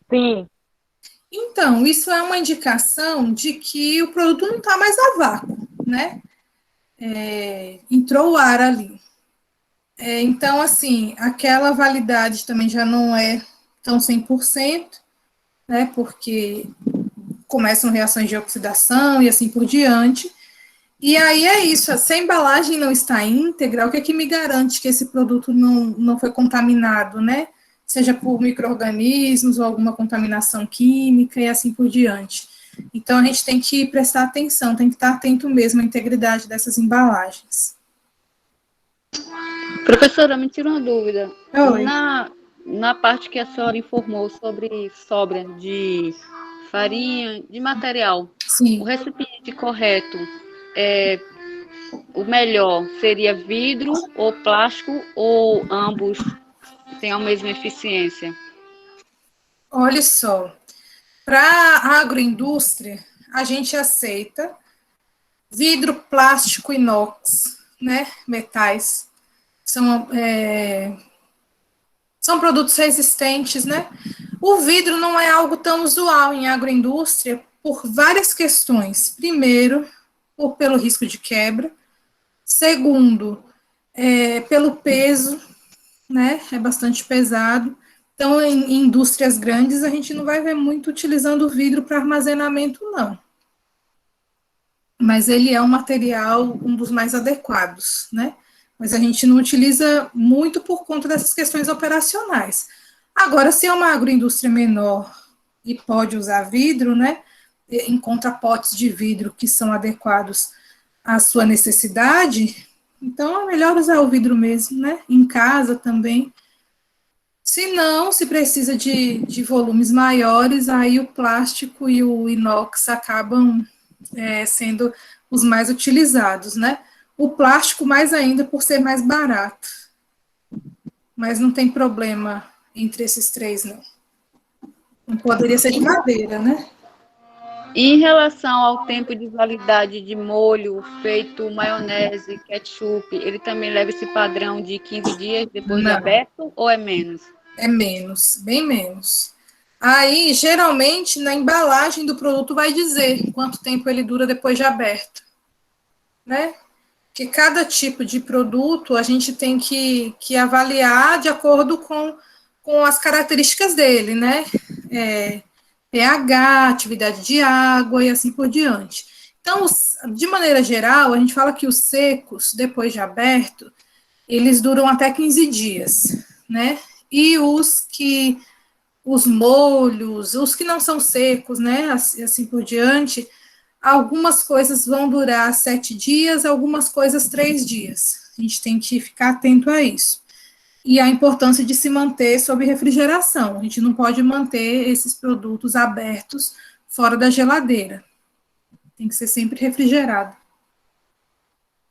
Sim. Então, isso é uma indicação de que o produto não está mais a vácuo, né? Entrou o ar ali. Então, assim, aquela validade também já não é tão 100%, né? Porque começam reações de oxidação e assim por diante. E aí é isso, se a embalagem não está íntegra, o que é que me garante que esse produto não foi contaminado, né? Seja por micro-organismos ou alguma contaminação química e assim por diante. Então, a gente tem que prestar atenção, tem que estar atento mesmo à integridade dessas embalagens. Professora, me tira uma dúvida. Oi. Na parte que a senhora informou sobre sobra de farinha, de material, Sim. o recipiente correto, o melhor seria vidro ou plástico, ou ambos têm a mesma eficiência? Olha só, para a agroindústria, a gente aceita vidro, plástico, inox, né, metais, são produtos resistentes, né? O vidro não é algo tão usual em agroindústria por várias questões. Primeiro, pelo risco de quebra. Segundo, pelo peso, né? É bastante pesado. Então, em indústrias grandes, a gente não vai ver muito utilizando o vidro para armazenamento, não. Mas ele é um material, um dos mais adequados, né? Mas a gente não utiliza muito por conta dessas questões operacionais. Agora, se é uma agroindústria menor e pode usar vidro, né? Encontra potes de vidro que são adequados à sua necessidade, então é melhor usar o vidro mesmo, né? Em casa também. Se não, se precisa de volumes maiores, aí o plástico e o inox acabam sendo os mais utilizados, né? O plástico mais ainda por ser mais barato. Mas não tem problema entre esses três, não. Não poderia ser de madeira, né? E em relação ao tempo de validade de molho feito maionese, ketchup, ele também leva esse padrão de 15 dias depois de Não. aberto ou é menos? É menos, bem menos. Aí, geralmente, na embalagem do produto vai dizer quanto tempo ele dura depois de aberto, né? Que cada tipo de produto a gente tem que avaliar de acordo com as características dele, né? pH, atividade de água e assim por diante. Então, de maneira geral, a gente fala que os secos, depois de aberto, eles duram até 15 dias, né? E os molhos, os que não são secos, né? Assim por diante, algumas coisas vão durar 7 dias, algumas coisas 3 dias. A gente tem que ficar atento a isso. E a importância de se manter sob refrigeração. A gente não pode manter esses produtos abertos fora da geladeira. Tem que ser sempre refrigerado.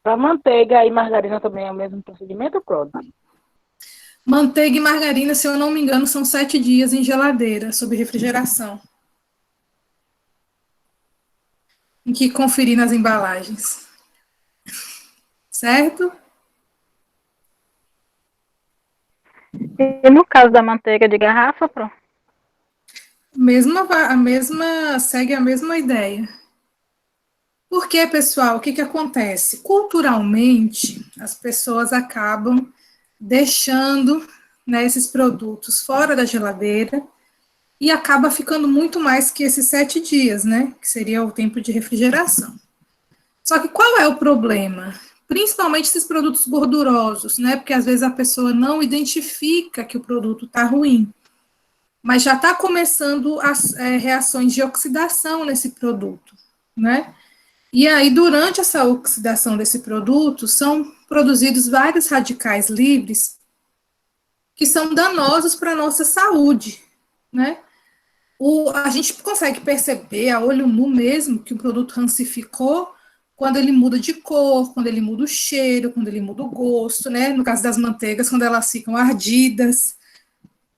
Para manteiga e margarina também é o mesmo procedimento, Cláudio? Manteiga e margarina, se eu não me engano, são 7 dias em geladeira, sob refrigeração. Tem que conferir nas embalagens. Certo? E no caso da manteiga de garrafa, pronto. Segue a mesma ideia. Porque, pessoal, o que acontece? Culturalmente, as pessoas acabam deixando, né, esses produtos fora da geladeira e acaba ficando muito mais que esses 7 dias, né? Que seria o tempo de refrigeração. Só que qual é o problema? Principalmente esses produtos gordurosos, né? Porque às vezes a pessoa não identifica que o produto está ruim, mas já está começando as reações de oxidação nesse produto, né? E aí, durante essa oxidação desse produto, são produzidos vários radicais livres que são danosos para a nossa saúde, né? A gente consegue perceber a olho nu mesmo que o produto rancificou quando ele muda de cor, quando ele muda o cheiro, quando ele muda o gosto, né? No caso das manteigas, quando elas ficam ardidas,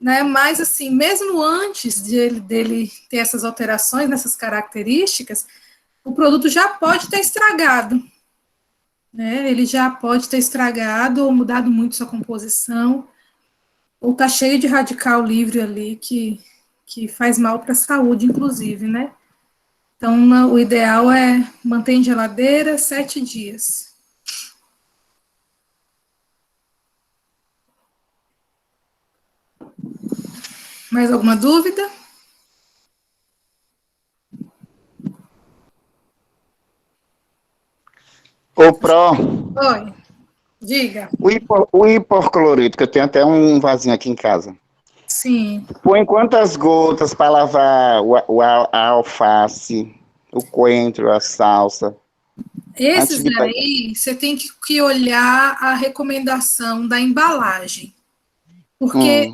né? Mas, assim, mesmo antes dele ter essas alterações, nessas características, o produto já pode ter estragado, né? Ele já pode ter estragado ou mudado muito sua composição, ou tá cheio de radical livre ali que faz mal para a saúde, inclusive, né? Então, o ideal é manter em geladeira 7 dias. Mais alguma dúvida? Ô, Pro, Oi, diga. o hipoclorito, que eu tenho até um vasinho aqui em casa. Sim. Põe quantas gotas para lavar a alface, o coentro, a salsa? Esses daí, você tem que olhar a recomendação da embalagem, porque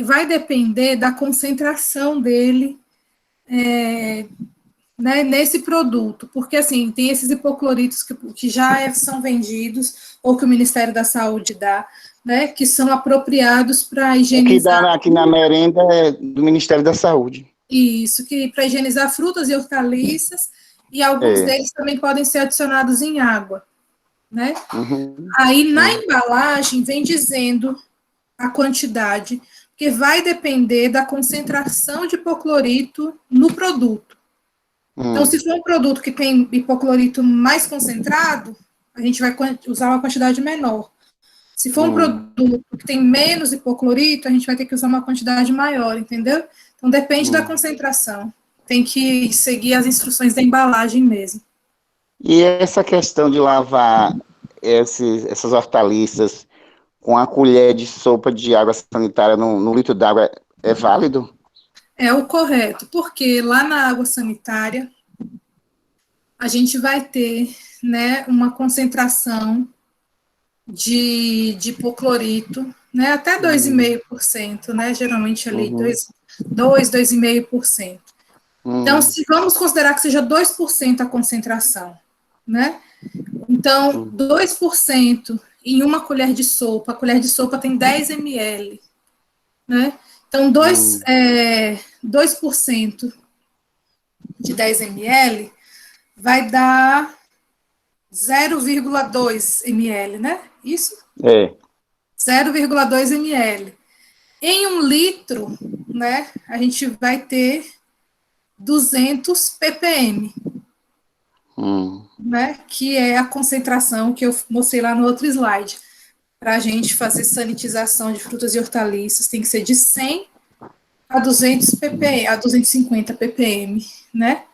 vai depender da concentração dele né, nesse produto, porque assim, tem esses hipocloritos que já são vendidos, ou que o Ministério da Saúde dá, né, que são apropriados para higienizar. O que dá aqui na merenda é do Ministério da Saúde. Isso, que para higienizar frutas e hortaliças, e alguns deles também podem ser adicionados em água, né? Aí na embalagem vem dizendo a quantidade, que vai depender da concentração de hipoclorito no produto. Então, se for um produto que tem hipoclorito mais concentrado, a gente vai usar uma quantidade menor. Se for um produto que tem menos hipoclorito, a gente vai ter que usar uma quantidade maior, entendeu? Então, depende da concentração. Tem que seguir as instruções da embalagem mesmo. E essa questão de lavar essas hortaliças com a colher de sopa de água sanitária no litro d'água é válido? É o correto, porque lá na água sanitária a gente vai ter, né, uma concentração de hipoclorito, né, até 2,5%, né, geralmente ali 2,5%. Então, se vamos considerar que seja 2% a concentração, né, então 2% em uma colher de sopa, a colher de sopa tem 10 ml, né, então 2% de 10 ml vai dar 0,2 ml, né? Isso? É. 0,2 ml. Em 1 litro, né, a gente vai ter 200 ppm, né, que é a concentração que eu mostrei lá no outro slide. Para a gente fazer sanitização de frutas e hortaliças, tem que ser de 100 a 200 ppm, a 250 ppm, né,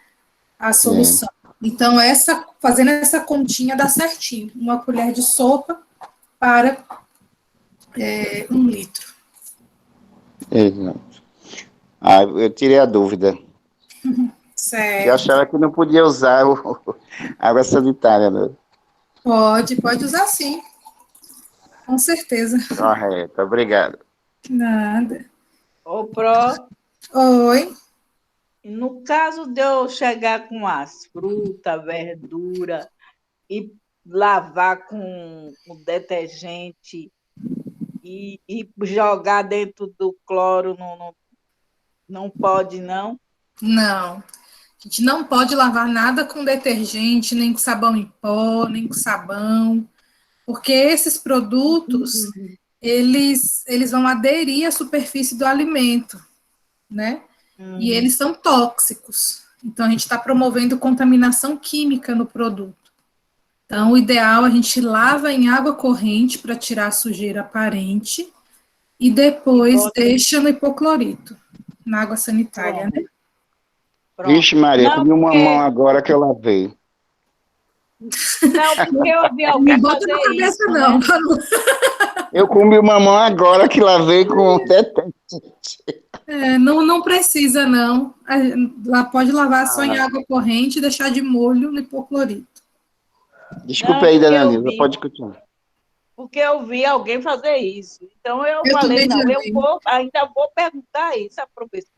a solução. Então, fazendo essa continha dá certinho. Uma colher de sopa para 1 litro. Exato. Eu tirei a dúvida. Certo. Eu achava que não podia usar água sanitária, né? Pode usar sim. Com certeza. Correto, obrigado. Nada. Ô, Pro, Oi. no caso de eu chegar com as frutas, verdura e lavar com detergente e jogar dentro do cloro, não pode, não? Não. A gente não pode lavar nada com detergente, nem com sabão em pó, nem com sabão, porque esses produtos, eles vão aderir à superfície do alimento, né? E eles são tóxicos. Então, a gente está promovendo contaminação química no produto. Então, o ideal é a gente lava em água corrente para tirar a sujeira aparente e depois deixa no hipoclorito, na água sanitária, né? Vixe, Maria, Não, comi uma porque... mão agora que eu lavei. Não, porque eu vi alguém Não bota fazer na cabeça, isso, não. né? Eu comi uma mão agora que lavei com detergente. Não precisa, não. Lá pode lavar só em água corrente e deixar de molho no hipoclorito. Desculpa Não, aí, porque dona eu Nilza, vi. pode continuar. Porque eu vi alguém fazer isso. Então eu falei, também não, já eu vi. ainda vou perguntar isso à professora.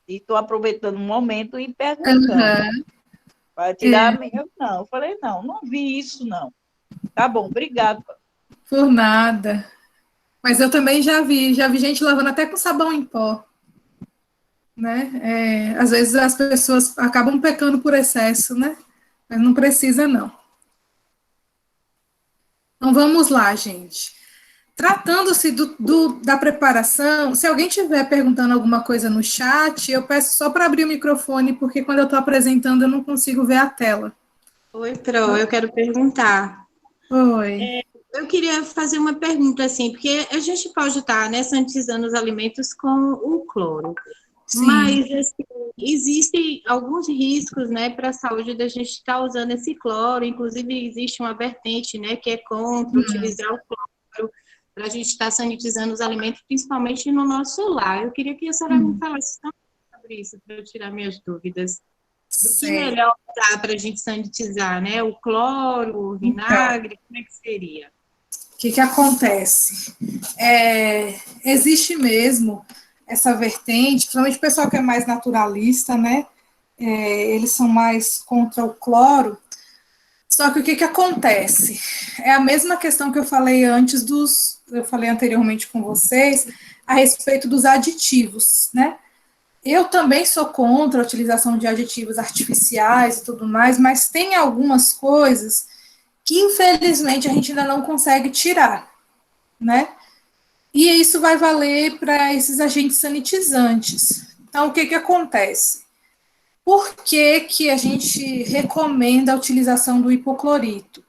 E estou aproveitando o momento e perguntando. Para tirar a minha. Não, eu falei, não vi isso, não. Tá bom, obrigado. Por nada. Mas eu também já vi gente lavando até com sabão em pó. Né? Às vezes as pessoas acabam pecando por excesso, né? Mas não precisa, não. Então vamos lá, gente. Tratando-se da preparação, se alguém estiver perguntando alguma coisa no chat, eu peço só para abrir o microfone, porque quando eu estou apresentando eu não consigo ver a tela. Oi, Pro, eu quero perguntar. Oi. Eu queria fazer uma pergunta, assim, porque a gente pode estar, né, sanitizando os alimentos com o cloro. Sim. Mas, assim, existem alguns riscos, né, para a saúde da gente estar usando esse cloro. Inclusive, existe uma vertente, né, que é contra utilizar o cloro para a gente estar sanitizando os alimentos, principalmente no nosso lar. Eu queria que a senhora me falasse sobre isso, para eu tirar minhas dúvidas. Do que melhor usar para a gente sanitizar, né? O cloro, o vinagre, como é que seria? O que acontece? Existe mesmo essa vertente, principalmente o pessoal que é mais naturalista, né? Eles são mais contra o cloro. Só que o que acontece? É a mesma questão que eu falei eu falei anteriormente com vocês, a respeito dos aditivos, né? Eu também sou contra a utilização de aditivos artificiais e tudo mais, mas tem algumas coisas que, infelizmente, a gente ainda não consegue tirar, né? E isso vai valer para esses agentes sanitizantes. Então, o que acontece? Por que a gente recomenda a utilização do hipoclorito?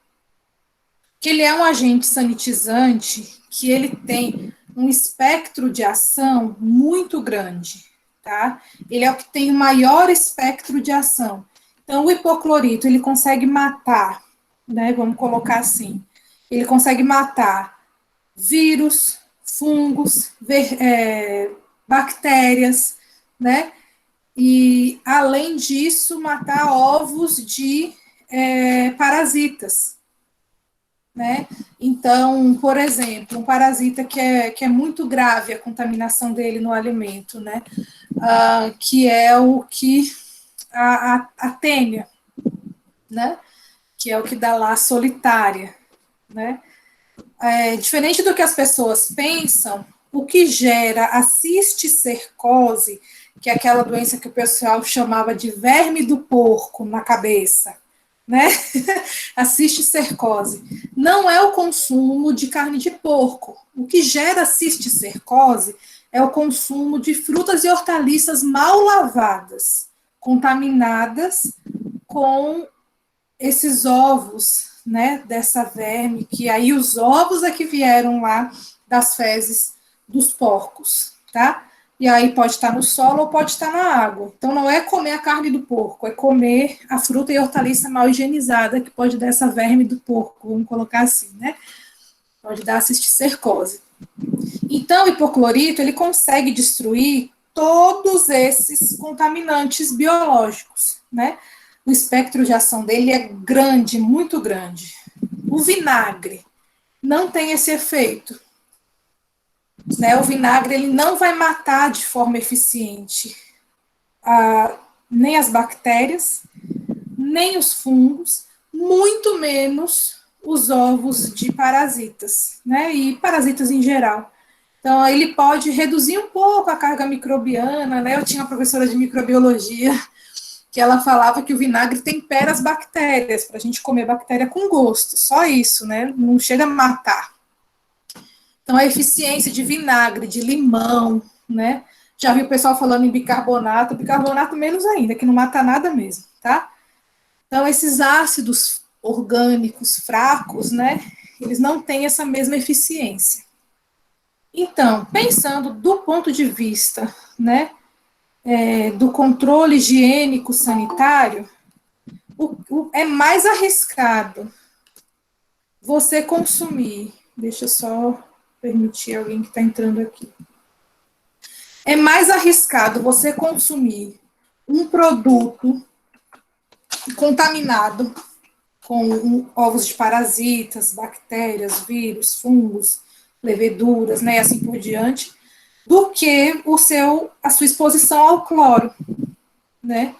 que ele é um agente sanitizante que ele tem um espectro de ação muito grande, tá? Ele é o que tem o maior espectro de ação. Então, o hipoclorito, ele consegue matar, né, vamos colocar assim, ele consegue matar vírus, fungos, bactérias, né? E, além disso, matar ovos de parasitas, né? Então, por exemplo, um parasita que é muito grave a contaminação dele no alimento, né? Que é o que a tênia, né? Que é o que dá lá a solitária, né? Diferente do que as pessoas pensam, o que gera a cisticercose, que é aquela doença que o pessoal chamava de verme do porco na cabeça, né? A cisticercose, não é o consumo de carne de porco. O que gera a cisticercose é o consumo de frutas e hortaliças mal lavadas, contaminadas com esses ovos, né, dessa verme, que aí os ovos é que vieram lá das fezes dos porcos, tá? E aí pode estar no solo ou pode estar na água. Então não é comer a carne do porco, é comer a fruta e hortaliça mal higienizada, que pode dar essa verme do porco, vamos colocar assim, né? Pode dar a cisticercose. Então o hipoclorito, ele consegue destruir todos esses contaminantes biológicos, né? O espectro de ação dele é grande, muito grande. O vinagre não tem esse efeito, né? O vinagre, ele não vai matar de forma eficiente nem as bactérias, nem os fungos, muito menos os ovos de parasitas, né? E parasitas em geral. Então, ele pode reduzir um pouco a carga microbiana, né? Eu tinha uma professora de microbiologia que ela falava que o vinagre tempera as bactérias, para a gente comer bactéria com gosto, só isso, né? Não chega a matar. Então, a eficiência de vinagre, de limão, né? Já vi o pessoal falando em bicarbonato menos ainda, que não mata nada mesmo, tá? Então, esses ácidos orgânicos fracos, né? Eles não têm essa mesma eficiência. Então, pensando do ponto de vista, né, do controle higiênico sanitário, é mais arriscado você consumir. Deixa eu só permitir alguém que está entrando aqui. É mais arriscado você consumir um produto contaminado com ovos de parasitas, bactérias, vírus, fungos, leveduras, né, assim por diante, do que a sua exposição ao cloro, né?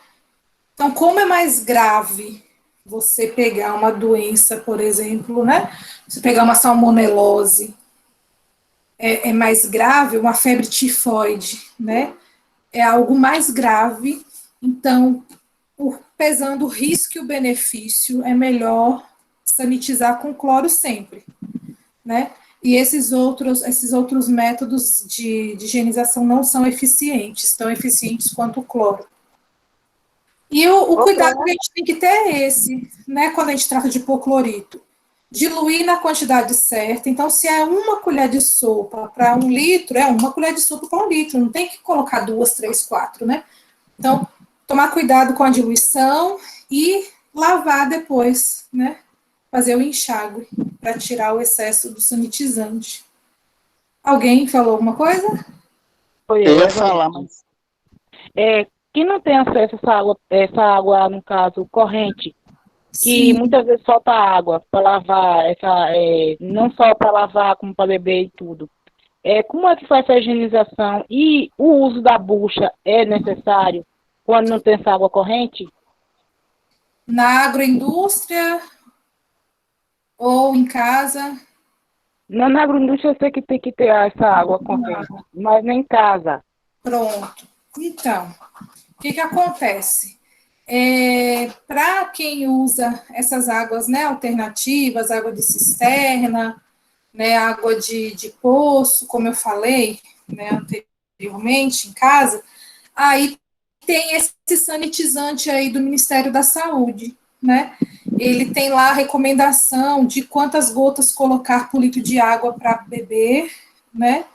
Então, como é mais grave você pegar uma doença, por exemplo, né? Você pegar uma salmonelose, é mais grave, uma febre tifoide, né? É algo mais grave. Então, pesando o risco e o benefício, é melhor sanitizar com cloro sempre, né? E esses outros métodos de higienização não são eficientes, tão eficientes quanto o cloro. E o cuidado que a gente tem que ter é esse, né, quando a gente trata de hipoclorito. Diluir na quantidade certa. Então, se é uma colher de sopa para 1 litro, é uma colher de sopa para 1 litro. Não tem que colocar 2, 3, 4, né? Então, tomar cuidado com a diluição e lavar depois, né? Fazer o enxágue para tirar o excesso do sanitizante. Alguém falou alguma coisa? Eu ia falar, mas... quem não tem acesso a essa água, no caso, corrente, que muitas vezes falta água para lavar, não só para lavar, como para beber e tudo. Como é que faz essa higienização? E o uso da bucha é necessário quando não tem essa água corrente? Na agroindústria ou em casa? Na agroindústria eu sei que tem que ter essa água corrente, mas nem em casa. Pronto. Então, o que acontece? Para quem usa essas águas, né, alternativas, água de cisterna, né, água de poço, como eu falei, né, anteriormente, em casa, aí tem esse sanitizante aí do Ministério da Saúde, né? ele tem lá a recomendação de quantas gotas colocar por litro de água para beber, né?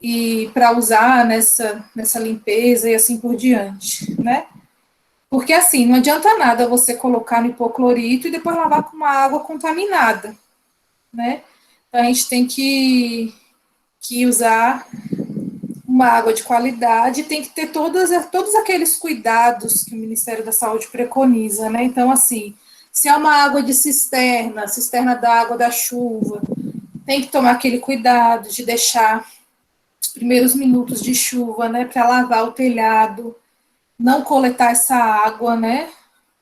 E para usar nessa limpeza e assim por diante, né? Porque assim, não adianta nada você colocar no hipoclorito e depois lavar com uma água contaminada, né? Então, a gente tem que usar uma água de qualidade, tem que ter todos aqueles cuidados que o Ministério da Saúde preconiza, né? Então, assim, se é uma água de cisterna da água da chuva, tem que tomar aquele cuidado de deixar os primeiros minutos de chuva, né, para lavar o telhado, não coletar essa água, né,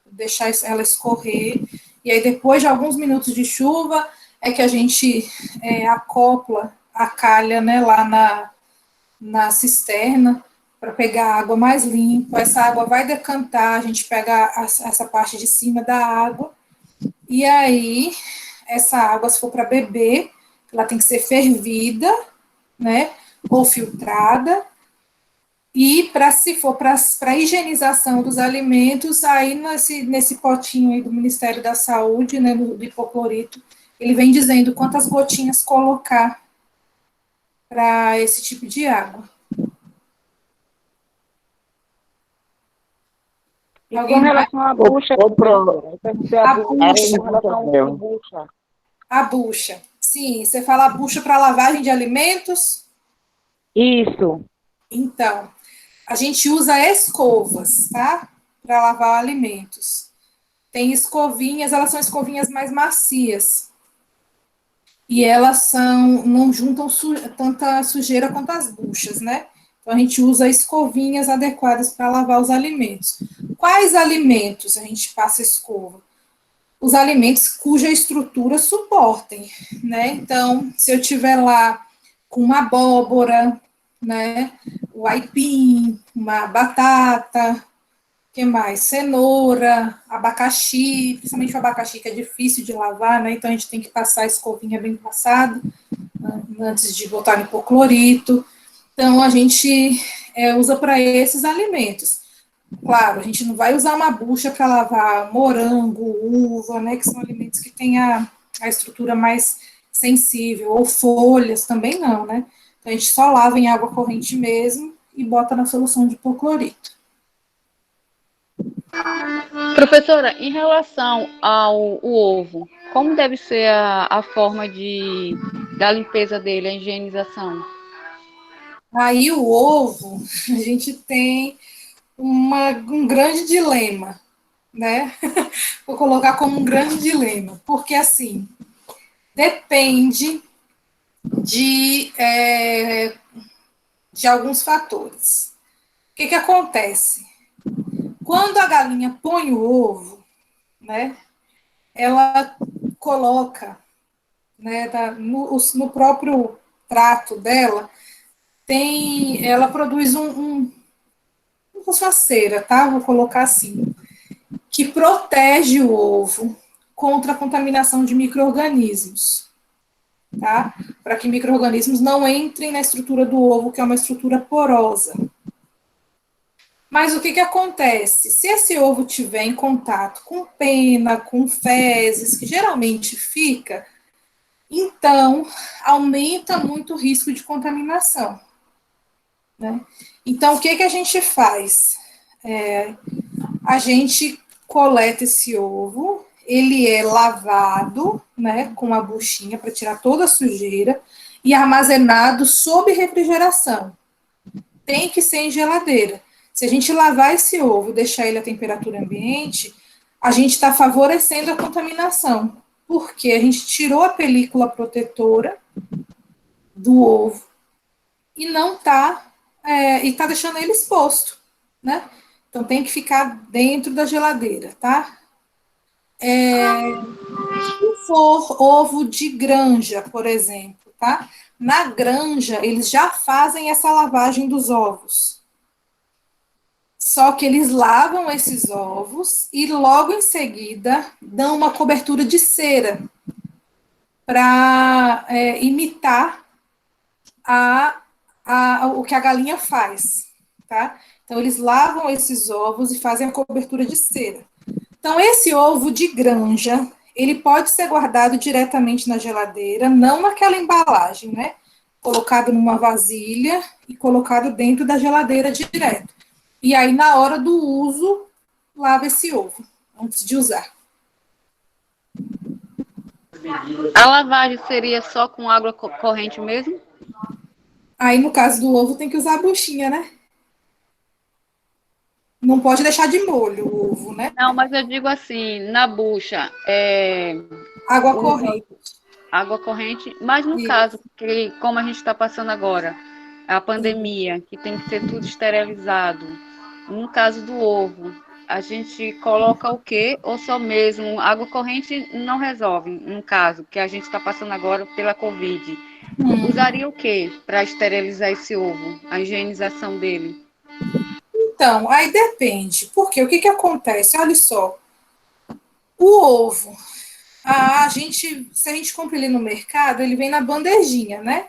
deixar ela escorrer, e aí depois de alguns minutos de chuva é que a gente acopla a calha, né, lá na cisterna, para pegar a água mais limpa. Essa água vai decantar, a gente pega essa parte de cima da água, e aí essa água, se for para beber, ela tem que ser fervida, né, ou filtrada, e se for para a higienização dos alimentos, aí nesse potinho aí do Ministério da Saúde, né, do hipoclorito, ele vem dizendo quantas gotinhas colocar para esse tipo de água. E com relação à bucha, a bucha. Sim, você fala a bucha para lavagem de alimentos? Isso. Então, a gente usa escovas, tá? Para lavar alimentos. Tem escovinhas, elas são escovinhas mais macias. E elas não juntam tanta sujeira quanto as buchas, né? Então, a gente usa escovinhas adequadas para lavar os alimentos. Quais alimentos a gente passa escova? Os alimentos cuja estrutura suportem, né? Então, se eu tiver lá com uma abóbora, né, o aipim, uma batata, que mais? Cenoura, abacaxi, principalmente o abacaxi que é difícil de lavar, né? Então a gente tem que passar a escovinha bem passada antes de botar no hipoclorito. Então a gente usa para esses alimentos. Claro, a gente não vai usar uma bucha para lavar morango, uva, né? Que são alimentos que têm a estrutura mais sensível, ou folhas também não, né? Então a gente só lava em água corrente mesmo e bota na solução de hipoclorito. Professora, em relação ao ovo, como deve ser a forma da limpeza dele, a higienização? Aí o ovo, a gente tem um grande dilema, né? Vou colocar como um grande dilema, porque assim, depende de alguns fatores. O que acontece? Quando a galinha põe o ovo, né, ela coloca, né, no próprio prato dela, ela produz como fosse uma cera, tá? Vou colocar assim, que protege o ovo contra a contaminação de micro-organismos, tá? Para que micro-organismos não entrem na estrutura do ovo, que é uma estrutura porosa. Mas o que acontece? Se esse ovo tiver em contato com pena, com fezes, que geralmente fica, então aumenta muito o risco de contaminação, né? Então, o que a gente faz? A gente coleta esse ovo, ele é lavado, né, com a buchinha para tirar toda a sujeira e armazenado sob refrigeração. Tem que ser em geladeira. Se a gente lavar esse ovo e deixar ele à temperatura ambiente, a gente está favorecendo a contaminação, porque a gente tirou a película protetora do ovo e não está e está deixando ele exposto, né? Então tem que ficar dentro da geladeira, tá? Se for ovo de granja, por exemplo, tá? Na granja, eles já fazem essa lavagem dos ovos. Só que eles lavam esses ovos e logo em seguida dão uma cobertura de cera para imitar o que a galinha faz, tá? Então, eles lavam esses ovos e fazem a cobertura de cera. Então, esse ovo de granja, ele pode ser guardado diretamente na geladeira, não naquela embalagem, né? Colocado numa vasilha e colocado dentro da geladeira direto. E aí, na hora do uso, lava esse ovo, antes de usar. A lavagem seria só com água corrente mesmo? Aí, no caso do ovo, tem que usar a buchinha, né? Não pode deixar de molho o ovo, né? Não, mas eu digo assim, na bucha, Água corrente. água corrente, mas no caso, que, como a gente está passando agora, a pandemia, que tem que ser tudo esterilizado, no caso do ovo, a gente coloca o quê? Ou só mesmo água corrente não resolve, no caso, que a gente está passando agora pela Covid. Usaria o quê para esterilizar esse ovo, a higienização dele? Então, aí depende. Porque o que acontece? Olha só. O ovo, se a gente compra ele no mercado, ele vem na bandejinha, né?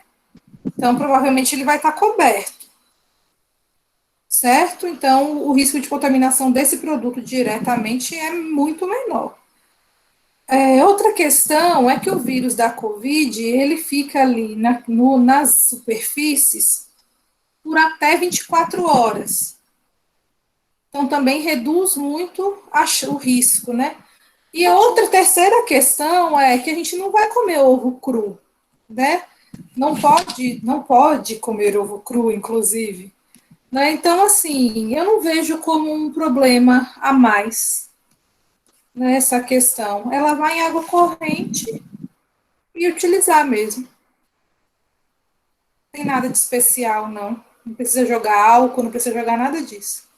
Então, provavelmente ele vai estar coberto. Certo? Então, o risco de contaminação desse produto diretamente é muito menor. Outra questão é que o vírus da Covid, ele fica ali nas superfícies por até 24 horas. Então, também reduz muito o risco, né? E outra terceira questão é que a gente não vai comer ovo cru, né? Não pode comer ovo cru, inclusive. Né? Então, assim, eu não vejo como um problema a mais nessa questão. É lavar em água corrente e utilizar mesmo. Não tem nada de especial, não. Não precisa jogar álcool, não precisa jogar nada disso.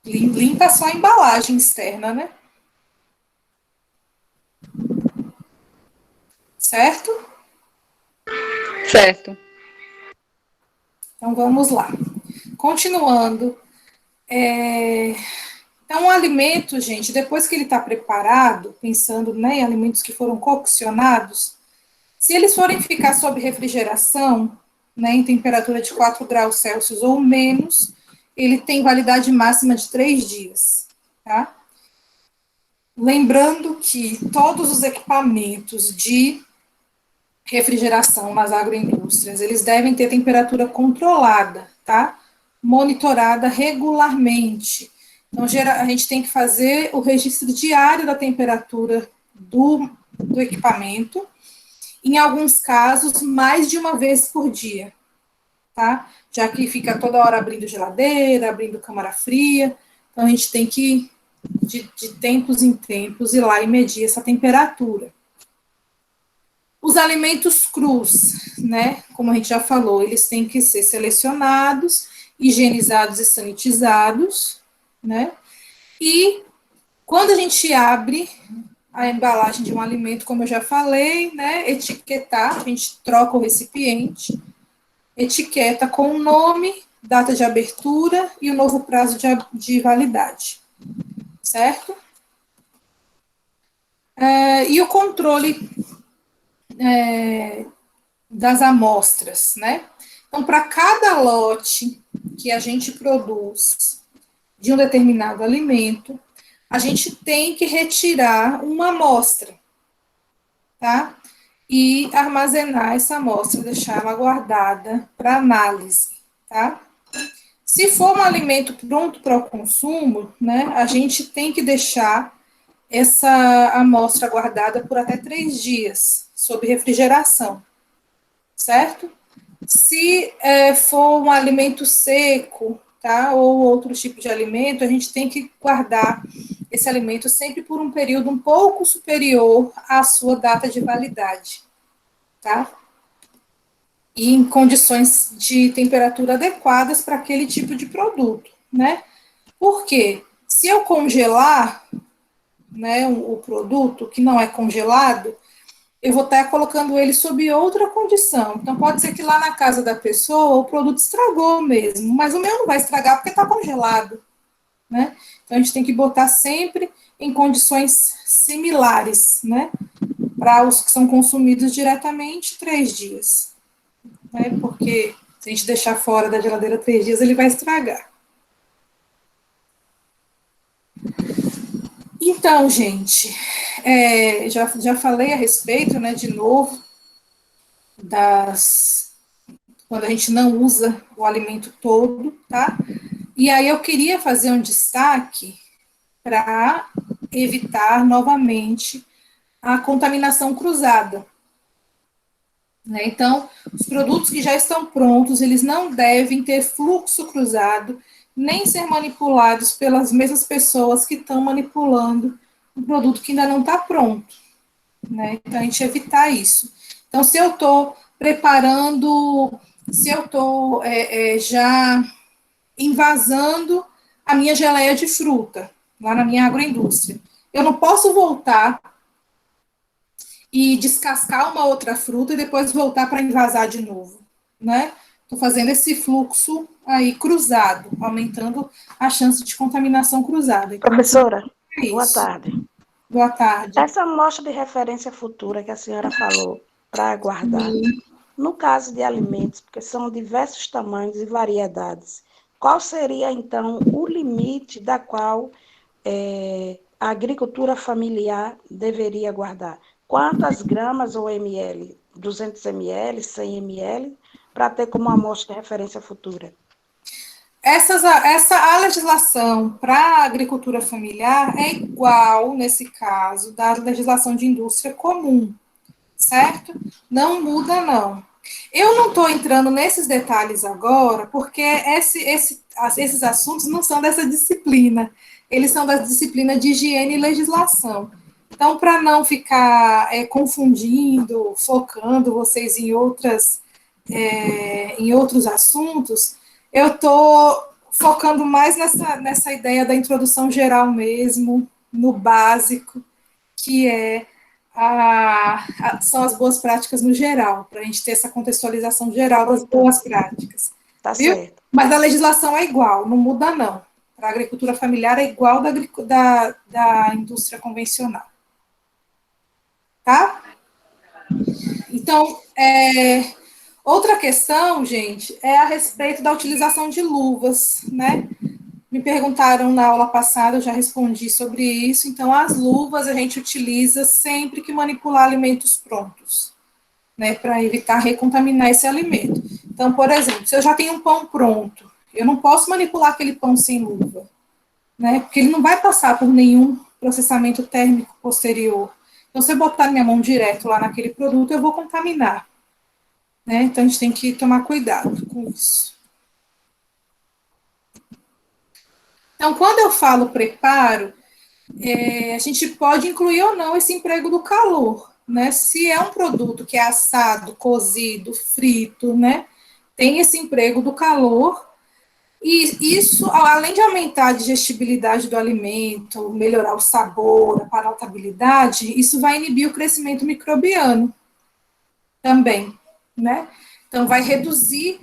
Limpa só a embalagem externa, né? Certo? Certo. Então, vamos lá. Continuando. Então, o alimento, gente, depois que ele está preparado, pensando, né, em alimentos que foram coccionados, se eles forem ficar sob refrigeração, né, em temperatura de 4 graus Celsius ou menos, ele tem validade máxima de 3 dias, tá? Lembrando que todos os equipamentos de refrigeração nas agroindústrias, eles devem ter temperatura controlada, tá? Monitorada regularmente. Então, a gente tem que fazer o registro diário da temperatura do equipamento, em alguns casos, mais de uma vez por dia, tá? Já que fica toda hora abrindo geladeira, abrindo câmara fria, então a gente tem que, de tempos em tempos, ir lá e medir essa temperatura. Os alimentos crus, né, como a gente já falou, eles têm que ser selecionados, higienizados e sanitizados, né, e quando a gente abre a embalagem de um alimento, como eu já falei, né, etiquetar, a gente troca o recipiente, etiqueta com o nome, data de abertura e o novo prazo de validade, certo? E o controle das amostras, né? Então, para cada lote que a gente produz de um determinado alimento, a gente tem que retirar uma amostra, tá? E armazenar essa amostra, deixar ela guardada para análise, tá? Se for um alimento pronto para o consumo, né, a gente tem que deixar essa amostra guardada por até 3 dias, sob refrigeração, certo? Se for um alimento seco, tá, ou outro tipo de alimento, a gente tem que guardar esse alimento sempre por um período um pouco superior à sua data de validade, tá? E em condições de temperatura adequadas para aquele tipo de produto, né? Porque se eu congelar, né, o produto que não é congelado, eu vou estar colocando ele sob outra condição. Então, pode ser que lá na casa da pessoa o produto estragou mesmo, mas o meu não vai estragar porque está congelado, né? Então, a gente tem que botar sempre em condições similares, né? Para os que são consumidos diretamente, 3 dias. Né? Porque se a gente deixar fora da geladeira 3 dias, ele vai estragar. Então, gente, já falei a respeito, né, de novo, quando a gente não usa o alimento todo, tá? E aí eu queria fazer um destaque para evitar novamente a contaminação cruzada. Né? Então, os produtos que já estão prontos, eles não devem ter fluxo cruzado, nem ser manipulados pelas mesmas pessoas que estão manipulando um produto que ainda não está pronto. Né? Então, a gente evitar isso. Então, se eu estou preparando, se eu estou já invasando a minha geleia de fruta, lá na minha agroindústria, eu não posso voltar e descascar uma outra fruta e depois voltar para invasar de novo, né? Estou fazendo esse fluxo aí cruzado, aumentando a chance de contaminação cruzada. Então, Professora, é boa isso. tarde. Boa tarde. Essa amostra de referência futura que a senhora falou para aguardar, no caso de alimentos, porque são diversos tamanhos e variedades, qual seria, então, o limite da qual a agricultura familiar deveria guardar? Quantas gramas ou ml? 200 ml, 100 ml, para ter como amostra de referência futura? A legislação para a agricultura familiar é igual, nesse caso, da legislação de indústria comum, certo? Não muda, não. Eu não estou entrando nesses detalhes agora, porque esses assuntos não são dessa disciplina, eles são da disciplina de higiene e legislação. Então, para não ficar confundindo, focando vocês em outros assuntos, eu estou focando mais nessa ideia da introdução geral mesmo, no básico, que são as boas práticas no geral, para a gente ter essa contextualização geral das boas práticas. Tá viu? Certo. Mas a legislação é igual, não muda não. Para a agricultura familiar é igual da indústria convencional. Tá? Então, outra questão, gente, é a respeito da utilização de luvas, né? Me perguntaram na aula passada, eu já respondi sobre isso. Então, as luvas a gente utiliza sempre que manipular alimentos prontos, né? Para evitar recontaminar esse alimento. Então, por exemplo, se eu já tenho um pão pronto, eu não posso manipular aquele pão sem luva, né? Porque ele não vai passar por nenhum processamento térmico posterior. Então, se eu botar minha mão direto lá naquele produto, eu vou contaminar. Né? Então, a gente tem que tomar cuidado com isso. Então, quando eu falo preparo, a gente pode incluir ou não esse emprego do calor. Né? Se é um produto que é assado, cozido, frito, né? Tem esse emprego do calor. E isso, além de aumentar a digestibilidade do alimento, melhorar o sabor, a palatabilidade, isso vai inibir o crescimento microbiano também, né? Então, vai reduzir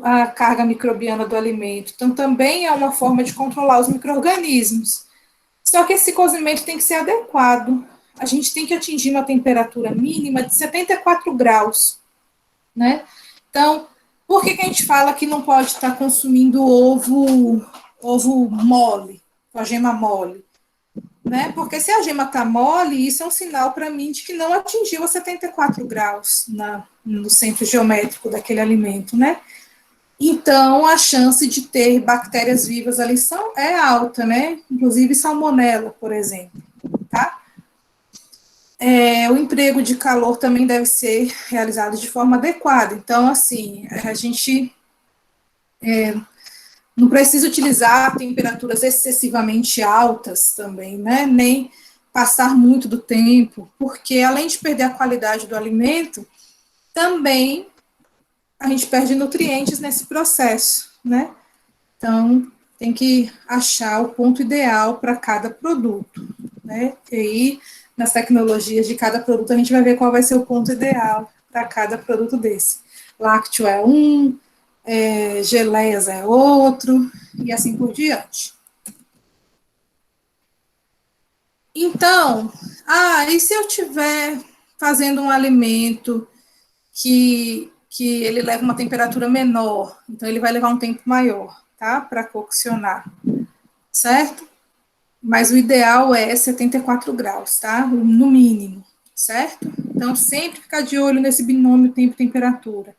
a carga microbiana do alimento. Então, também é uma forma de controlar os micro-organismos. Só que esse cozimento tem que ser adequado. A gente tem que atingir uma temperatura mínima de 74 graus, né? Então, por que a gente fala que não pode estar consumindo ovo mole, com a gema mole? Né? Porque se a gema está mole, isso é um sinal para mim de que não atingiu a 74 graus no centro geométrico daquele alimento, né? Então, a chance de ter bactérias vivas ali é alta, né? Inclusive salmonela, por exemplo, tá? O emprego de calor também deve ser realizado de forma adequada. Então, assim, a gente não precisa utilizar temperaturas excessivamente altas também, né? Nem passar muito do tempo, porque além de perder a qualidade do alimento, também a gente perde nutrientes nesse processo, né? Então, tem que achar o ponto ideal para cada produto, né? E aí, nas tecnologias de cada produto, a gente vai ver qual vai ser o ponto ideal para cada produto desse. Lácteo é um, geleias é outro, e assim por diante. Então, e se eu estiver fazendo um alimento que ele leva uma temperatura menor, então ele vai levar um tempo maior, tá? Para coccionar, certo? mas o ideal é 74 graus, tá? No mínimo, certo? Então, sempre ficar de olho nesse binômio tempo-temperatura.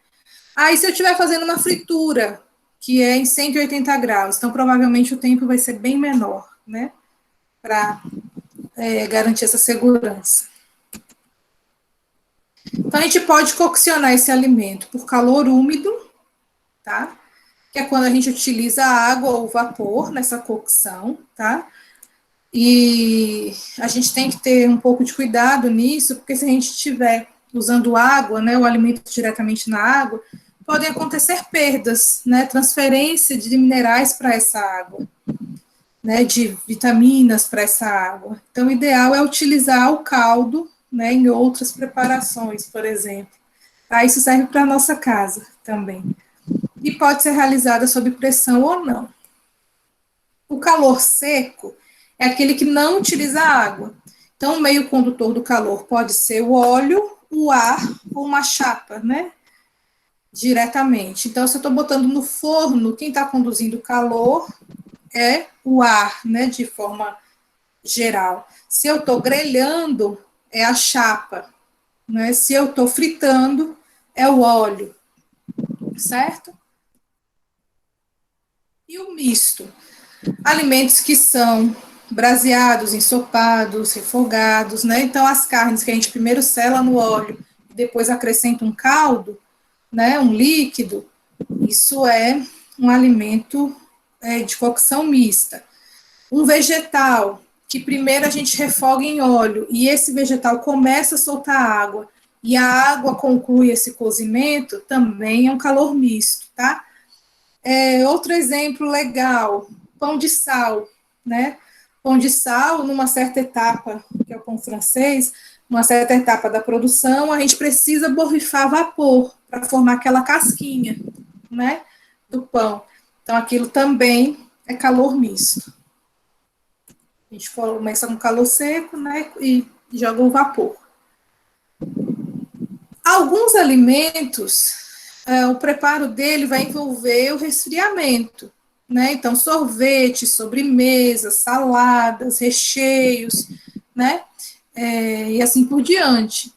Aí, se eu estiver fazendo uma fritura, que é em 180 graus, então provavelmente o tempo vai ser bem menor, né? Para garantir essa segurança. Então, a gente pode coccionar esse alimento por calor úmido, tá? Que é quando a gente utiliza água ou vapor nessa cocção, tá? E a gente tem que ter um pouco de cuidado nisso, porque se a gente estiver usando água, né, o alimento diretamente na água, podem acontecer perdas, né, transferência de minerais para essa água, né, de vitaminas para essa água. Então, o ideal é utilizar o caldo, né, em outras preparações, por exemplo. Tá? Isso serve para a nossa casa também. E pode ser realizada sob pressão ou não. O calor seco é aquele que não utiliza água. Então, o meio condutor do calor pode ser o óleo, o ar ou uma chapa, né? Diretamente. Então, se eu estou botando no forno, quem está conduzindo o calor é o ar, né? De forma geral. Se eu estou grelhando, é a chapa, né? Se eu estou fritando, é o óleo, certo? E o misto? Alimentos que são braseados, ensopados, refogados, né? Então, as carnes que a gente primeiro sela no óleo e depois acrescenta um caldo, né? Um líquido, isso é um alimento de cocção mista. Um vegetal que primeiro a gente refoga em óleo e esse vegetal começa a soltar água e a água conclui esse cozimento, também é um calor misto, tá? Outro exemplo legal, pão de sal, né? Pão de sal, numa certa etapa, que é o pão francês, numa certa etapa da produção, a gente precisa borrifar vapor para formar aquela casquinha, né? Do pão. Então, aquilo também é calor misto. A gente começa com calor seco, né? E joga o vapor. Alguns alimentos, o preparo dele vai envolver o resfriamento, né? Então, sorvete, sobremesas, saladas, recheios, né? E assim por diante.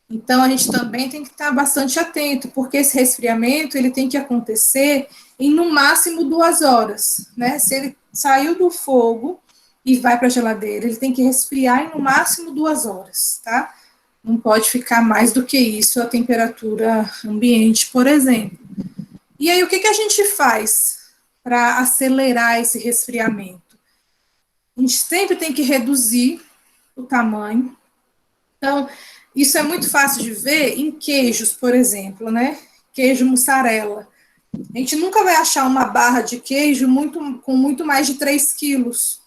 Então, a gente também tem que estar bastante atento, porque esse resfriamento ele tem que acontecer em no máximo 2 horas, né? Se ele saiu do fogo e vai para a geladeira, ele tem que resfriar em no máximo 2 horas, tá? Não pode ficar mais do que isso a temperatura ambiente, por exemplo. E aí, o que a gente faz para acelerar esse resfriamento? A gente sempre tem que reduzir o tamanho. Então, isso é muito fácil de ver em queijos, por exemplo, né? Queijo mussarela. A gente nunca vai achar uma barra de queijo com muito mais de 3 quilos,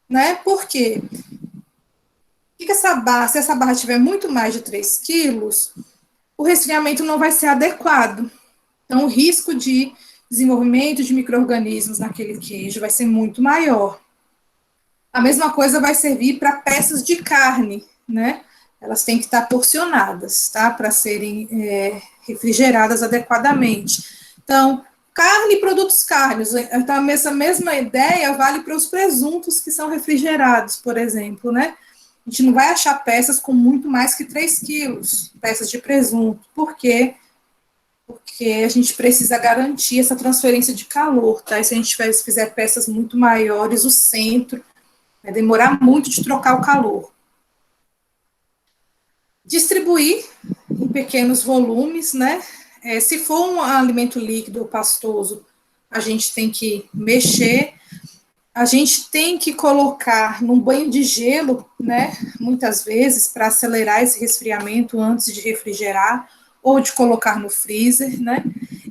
né? Por quê? Se essa barra tiver muito mais de 3 quilos, o resfriamento não vai ser adequado. Então, o risco de desenvolvimento de micro-organismos naquele queijo vai ser muito maior. A mesma coisa vai servir para peças de carne, né? Elas têm que estar porcionadas, tá? Para serem refrigeradas adequadamente. Então, carne e produtos carnes. Então, essa mesma ideia vale para os presuntos que são refrigerados, por exemplo, né? A gente não vai achar peças com muito mais que 3 quilos, peças de presunto. Por quê? Porque a gente precisa garantir essa transferência de calor, tá? E se a gente fizer peças muito maiores, o centro vai demorar muito de trocar o calor. Distribuir em pequenos volumes, né? Se for um alimento líquido ou pastoso, a gente tem que mexer. A gente tem que colocar num banho de gelo, né, muitas vezes, para acelerar esse resfriamento antes de refrigerar, ou de colocar no freezer, né,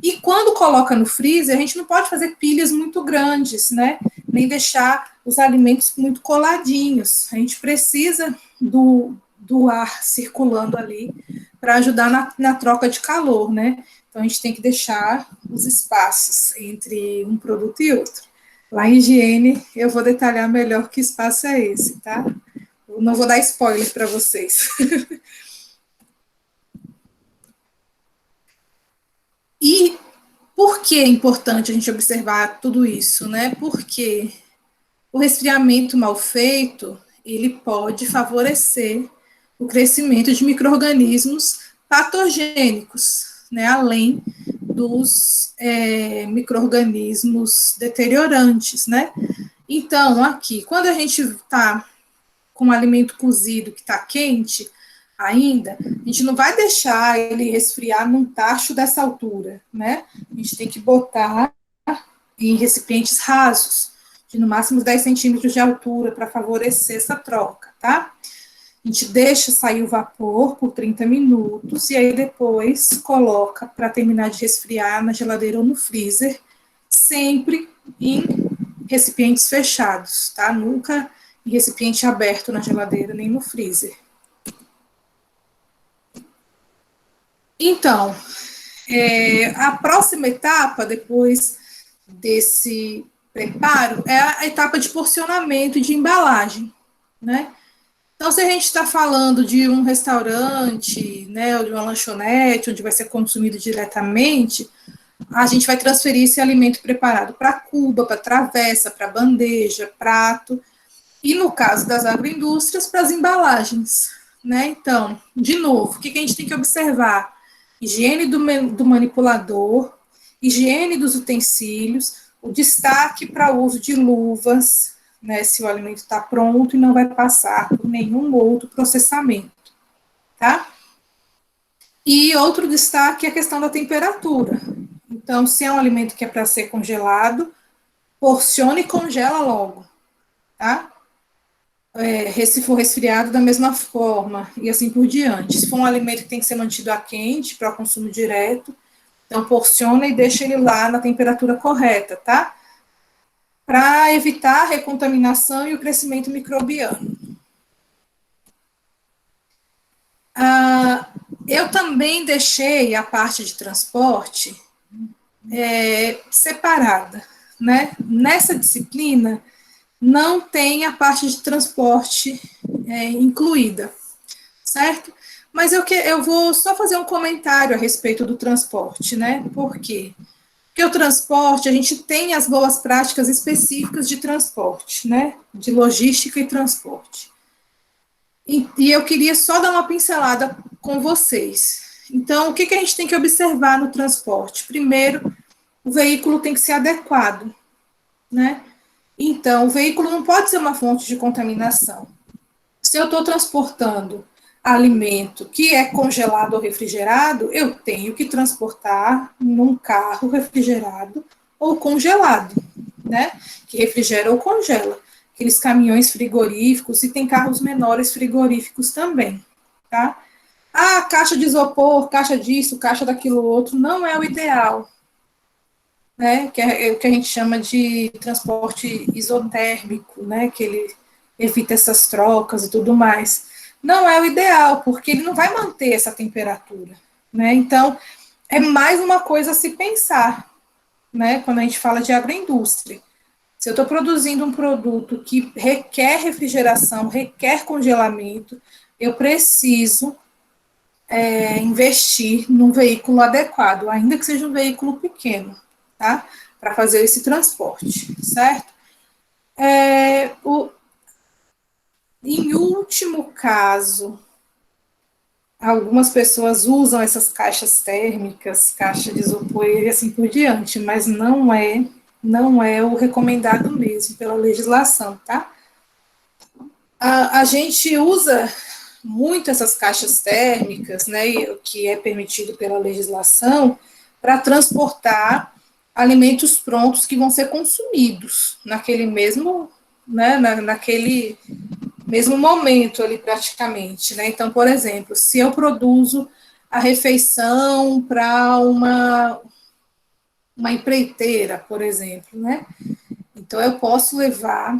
e quando coloca no freezer, a gente não pode fazer pilhas muito grandes, né, nem deixar os alimentos muito coladinhos, a gente precisa do ar circulando ali, para ajudar na troca de calor, né, então a gente tem que deixar os espaços entre um produto e outro. Lá em higiene, eu vou detalhar melhor que espaço é esse, tá? Eu não vou dar spoiler para vocês. E por que é importante a gente observar tudo isso, né? Por quê? o resfriamento mal feito, ele pode favorecer o crescimento de micro-organismos patogênicos, né, além dos micro-organismos deteriorantes, né? Então, aqui, quando a gente está com um alimento cozido que está quente ainda, a gente não vai deixar ele resfriar num tacho dessa altura, né? A gente tem que botar em recipientes rasos, de no máximo 10 centímetros de altura, para favorecer essa troca, tá? A gente deixa sair o vapor por 30 minutos, e aí depois coloca para terminar de resfriar na geladeira ou no freezer, sempre em recipientes fechados, tá? Nunca em recipiente aberto na geladeira, nem no freezer. Então, a próxima etapa, depois desse preparo, é a etapa de porcionamento e de embalagem, né? Então, se a gente está falando de um restaurante, né, ou de uma lanchonete, onde vai ser consumido diretamente, a gente vai transferir esse alimento preparado para cuba, para travessa, para bandeja, prato, e no caso das agroindústrias, para as embalagens, né? Então, de novo, o que a gente tem que observar? Higiene do manipulador, higiene dos utensílios, o destaque para o uso de luvas, né, se o alimento está pronto e não vai passar por nenhum outro processamento, tá? E outro destaque é a questão da temperatura. Então, se é um alimento que é para ser congelado, porcione e congela logo, tá? Se for resfriado, da mesma forma, e assim por diante. Se for um alimento que tem que ser mantido a quente para o consumo direto, então porciona e deixa ele lá na temperatura correta, tá? Para evitar a recontaminação e o crescimento microbiano. Eu também deixei a parte de transporte separada, né? Nessa disciplina, não tem a parte de transporte incluída, certo? Mas eu vou só fazer um comentário a respeito do transporte, né? Por quê? Porque o transporte, a gente tem as boas práticas específicas de transporte, né? De logística e transporte. E eu queria só dar uma pincelada com vocês. Então, o que a gente tem que observar no transporte? Primeiro, o veículo tem que ser adequado, né? Então, o veículo não pode ser uma fonte de contaminação. Se eu estou transportando alimento que é congelado ou refrigerado, eu tenho que transportar num carro refrigerado ou congelado, né? Que refrigera ou congela. Aqueles caminhões frigoríficos, e tem carros menores frigoríficos também, tá? Caixa de isopor, caixa disso, caixa daquilo outro, não é o ideal, né, que é o que a gente chama de transporte isotérmico, né, que ele evita essas trocas e tudo mais. Não é o ideal, porque ele não vai manter essa temperatura, né, então é mais uma coisa a se pensar, né, quando a gente fala de agroindústria. Se eu estou produzindo um produto que requer refrigeração, requer congelamento, eu preciso investir num veículo adequado, ainda que seja um veículo pequeno, tá? Para fazer esse transporte, certo? Em último caso, algumas pessoas usam essas caixas térmicas, caixa de isopor e assim por diante, mas não é o recomendado mesmo pela legislação, tá? A gente usa muito essas caixas térmicas, né, que é permitido pela legislação, para transportar alimentos prontos que vão ser consumidos naquele mesmo, né, naquele mesmo momento ali praticamente, né? Então, por exemplo, se eu produzo a refeição para uma empreiteira, por exemplo, né? Então, eu posso levar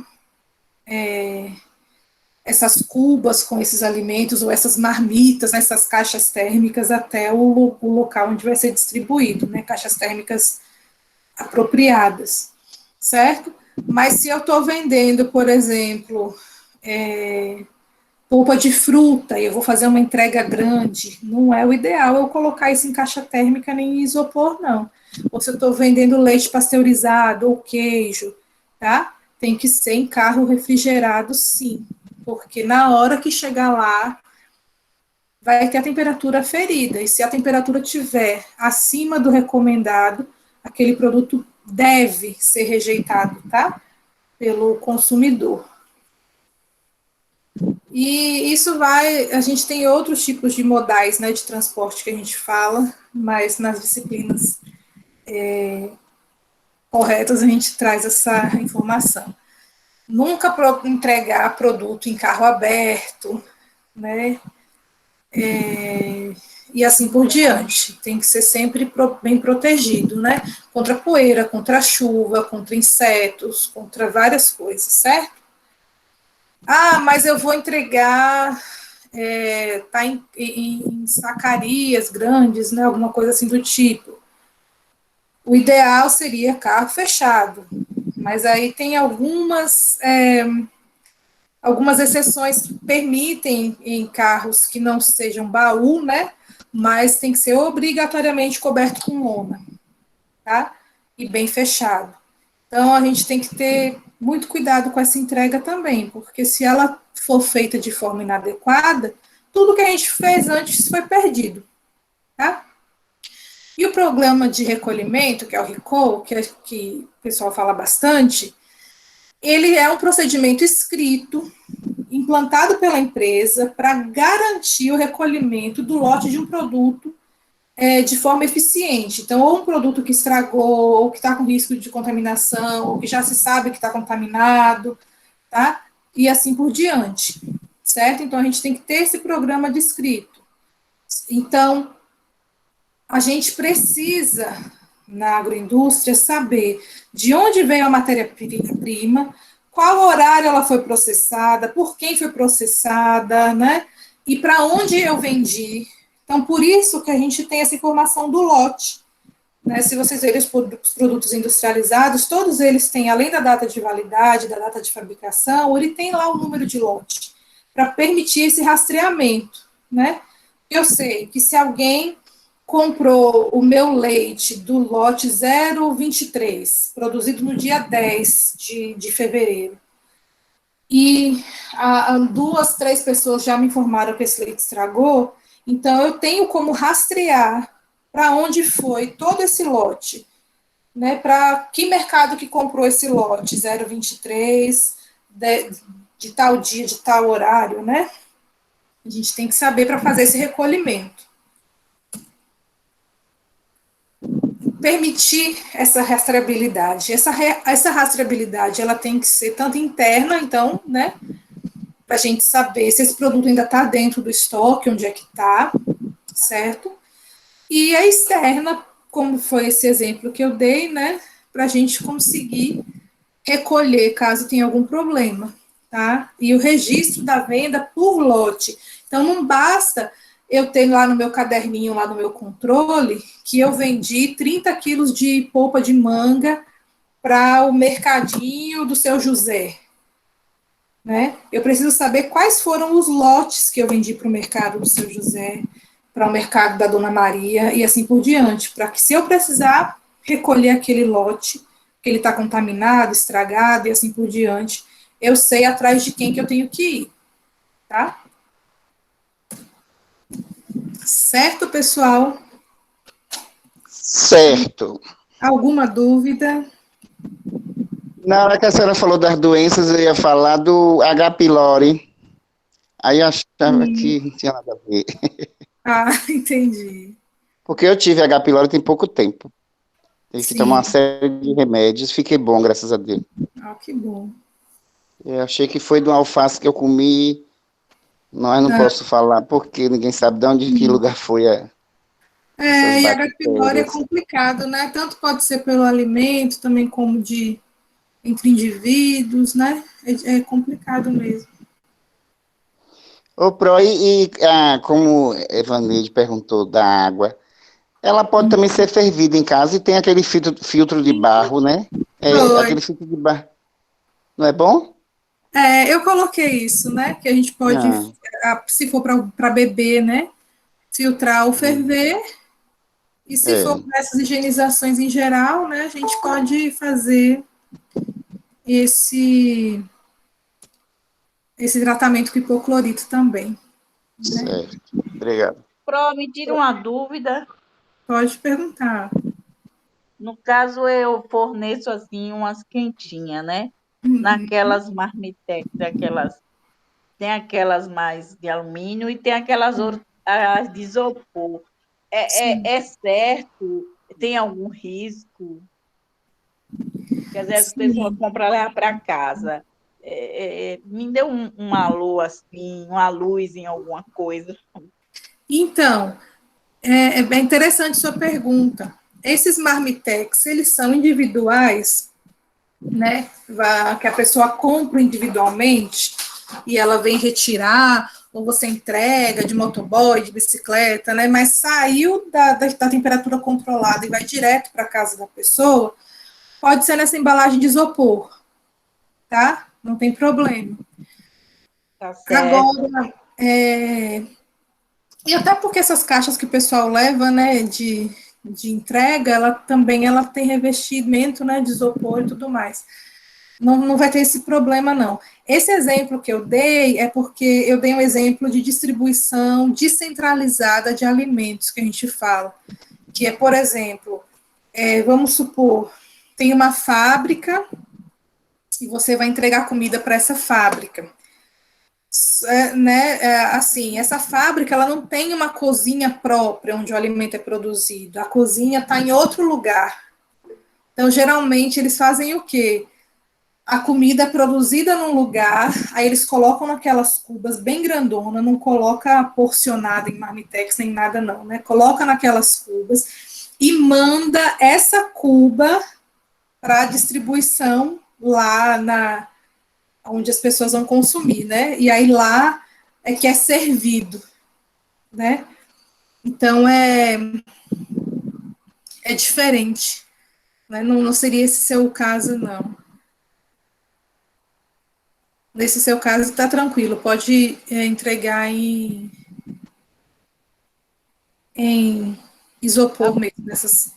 essas cubas com esses alimentos, ou essas marmitas, essas caixas térmicas, até o local onde vai ser distribuído, né? Caixas térmicas apropriadas, certo? Mas se eu estou vendendo, por exemplo, polpa de fruta, e eu vou fazer uma entrega grande, não é o ideal eu colocar isso em caixa térmica nem em isopor, não. Ou se eu estou vendendo leite pasteurizado ou queijo, tá? tem que ser em carro refrigerado, sim, porque na hora que chegar lá, vai ter a temperatura aferida, e se a temperatura estiver acima do recomendado, aquele produto deve ser rejeitado, tá? Pelo consumidor. E isso a gente tem outros tipos de modais, né, de transporte que a gente fala, mas nas disciplinas corretas a gente traz essa informação. Nunca entregar produto em carro aberto, né, e assim por diante. Tem que ser sempre bem protegido, né, contra poeira, contra chuva, contra insetos, contra várias coisas, certo? Ah, mas eu vou entregar, tá em sacarias grandes, né, alguma coisa assim do tipo. O ideal seria carro fechado, mas aí tem algumas exceções que permitem em carros que não sejam baú, né, mas tem que ser obrigatoriamente coberto com lona, tá? E bem fechado. Então, a gente tem que ter muito cuidado com essa entrega também, porque se ela for feita de forma inadequada, tudo que a gente fez antes foi perdido, tá? E o programa de recolhimento, que é o RECOL, que o pessoal fala bastante, ele é um procedimento escrito, implantado pela empresa para garantir o recolhimento do lote de um produto de forma eficiente. Então, ou um produto que estragou, ou que está com risco de contaminação, ou que já se sabe que está contaminado, tá? E assim por diante, certo? Então, a gente tem que ter esse programa descrito. Então, a gente precisa, na agroindústria, saber de onde veio a matéria-prima, qual horário ela foi processada, por quem foi processada, né? E para onde eu vendi. Então, por isso que a gente tem essa informação do lote. Né? Se vocês verem os produtos industrializados, todos eles têm, além da data de validade, da data de fabricação, ele tem lá o número de lote, para permitir esse rastreamento. Né? Eu sei que se alguém comprou o meu leite do lote 023, produzido no dia 10 de fevereiro, e 2, 3 pessoas já me informaram que esse leite estragou, então eu tenho como rastrear para onde foi todo esse lote, né, para que mercado que comprou esse lote 023, de tal dia, de tal horário, né? A gente tem que saber para fazer esse recolhimento. Permitir essa rastreabilidade. Essa rastreabilidade, ela tem que ser tanto interna, então, né, para a gente saber se esse produto ainda está dentro do estoque, onde é que está, certo? E a externa, como foi esse exemplo que eu dei, né, para a gente conseguir recolher caso tenha algum problema, tá? E o registro da venda por lote. Então, não basta eu ter lá no meu caderninho, lá no meu controle, que eu vendi 30 quilos de polpa de manga para o mercadinho do seu José. Né? Eu preciso saber quais foram os lotes que eu vendi para o mercado do seu José, para o mercado da Dona Maria e assim por diante, para que se eu precisar recolher aquele lote, que ele está contaminado, estragado e assim por diante, eu sei atrás de quem que eu tenho que ir, tá? Certo, pessoal? Certo. Alguma dúvida? Na hora que a senhora falou das doenças, eu ia falar do H. pylori. Aí eu achava que não tinha nada a ver. Ah, entendi. Porque eu tive H. pylori tem pouco tempo. Tive que tomar uma Sim. série de remédios. Fiquei bom, graças a Deus. Ah, que bom. Eu achei que foi de uma alface que eu comi. Nós não posso falar, porque ninguém sabe de onde, que lugar foi essas E H. pylori é bactérias. complicado, né? Tanto pode ser pelo alimento, também como entre indivíduos, né? É complicado mesmo. Ô, Pro, como Evaneide perguntou da água, ela pode também ser fervida em casa e tem aquele filtro de barro, né? Aquele filtro de barro. Não é bom? Eu coloquei isso, né? Que a gente pode, se for para beber, né? Filtrar ou ferver. E se for para essas higienizações em geral, né? A gente pode fazer esse tratamento com hipoclorito também. Certo. Obrigado. Pro, me tira uma dúvida. Pode perguntar. No caso, eu forneço assim umas quentinhas, né? Naquelas marmitex, tem aquelas mais de alumínio e tem aquelas outras as de isopor. É certo? Tem algum risco? Quer dizer, as pessoas compram levar para casa. Me deu um alô assim, uma luz em alguma coisa. Então, é bem interessante sua pergunta. Esses marmitex, eles são individuais, né? Que a pessoa compra individualmente e ela vem retirar, ou você entrega de motoboy, de bicicleta, né? Mas saiu da temperatura controlada e vai direto para a casa da pessoa, pode ser nessa embalagem de isopor, tá? Não tem problema. Tá certo. Agora, e até porque essas caixas que o pessoal leva, né, de entrega, ela tem revestimento, né, de isopor e tudo mais. Não vai ter esse problema, não. Esse exemplo que eu dei é porque eu dei um exemplo de distribuição descentralizada de alimentos que a gente fala, que é, por exemplo, vamos supor, tem uma fábrica e você vai entregar comida para essa fábrica. Assim, essa fábrica ela não tem uma cozinha própria onde o alimento é produzido. A cozinha está em outro lugar. Então, geralmente, eles fazem o quê? A comida é produzida num lugar, aí eles colocam naquelas cubas bem grandona, não coloca porcionada em marmitex nem nada não, né? Coloca naquelas cubas e manda essa cuba para distribuição lá onde as pessoas vão consumir, né? E aí lá é que é servido, né? Então é diferente, né? Não seria esse seu caso, não. Nesse seu caso, está tranquilo, pode entregar em isopor mesmo, nessas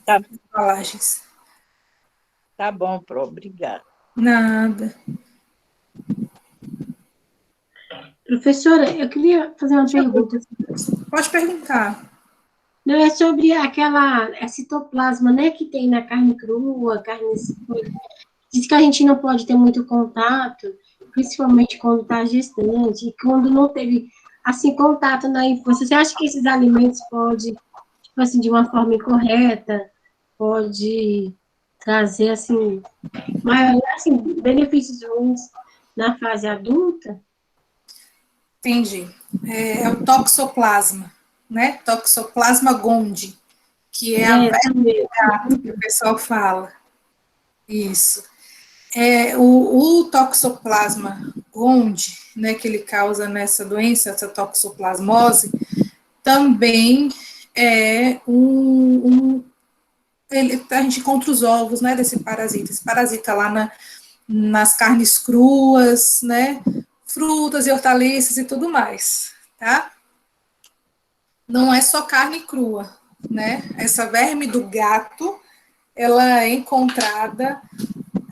embalagens. Tá bom, Pro, obrigada. Nada. Professora, eu queria fazer uma pergunta. Pode perguntar. Não, é sobre aquela citoplasma, né, que tem na carne crua, diz que a gente não pode ter muito contato, principalmente quando está gestante, e quando não teve, assim, contato na infância. Você acha que esses alimentos podem, tipo assim, de uma forma incorreta, pode trazer, assim, benefícios ruins na fase adulta? Entendi. É o toxoplasma, né? Toxoplasma gondii, que é a verme do gato que o pessoal fala. Isso. O toxoplasma gondii, né, que ele causa nessa doença, essa toxoplasmose, também é a gente encontra os ovos, né, desse parasita. Esse parasita lá nas carnes cruas, né, frutas e hortaliças e tudo mais, tá? Não é só carne crua, né? Essa verme do gato, ela é encontrada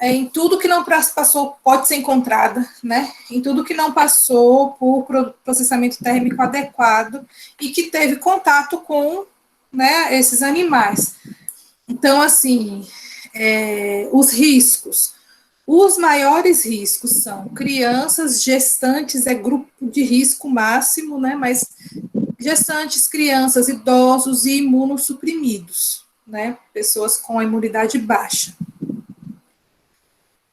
em tudo que não passou, pode ser encontrada, né? Em tudo que não passou por processamento térmico adequado e que teve contato com, né, esses animais. Então, assim, os riscos. Os maiores riscos são crianças, gestantes, é grupo de risco máximo, né? Mas gestantes, crianças, idosos e imunossuprimidos, né? Pessoas com a imunidade baixa.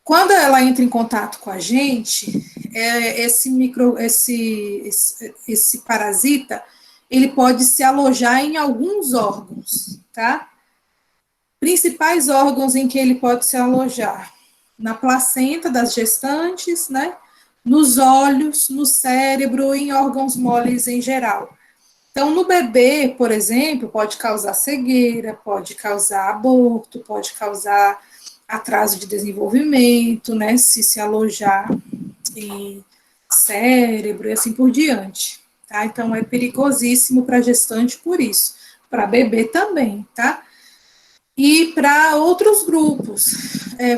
Quando ela entra em contato com a gente, esse parasita, ele pode se alojar em alguns órgãos, tá? Principais órgãos em que ele pode se alojar: na placenta das gestantes, né? Nos olhos, no cérebro e em órgãos moles em geral. Então, no bebê, por exemplo, pode causar cegueira, pode causar aborto, pode causar atraso de desenvolvimento, né, se alojar em cérebro e assim por diante, tá? Então, é perigosíssimo para gestante por isso, para bebê também, tá? E para outros grupos,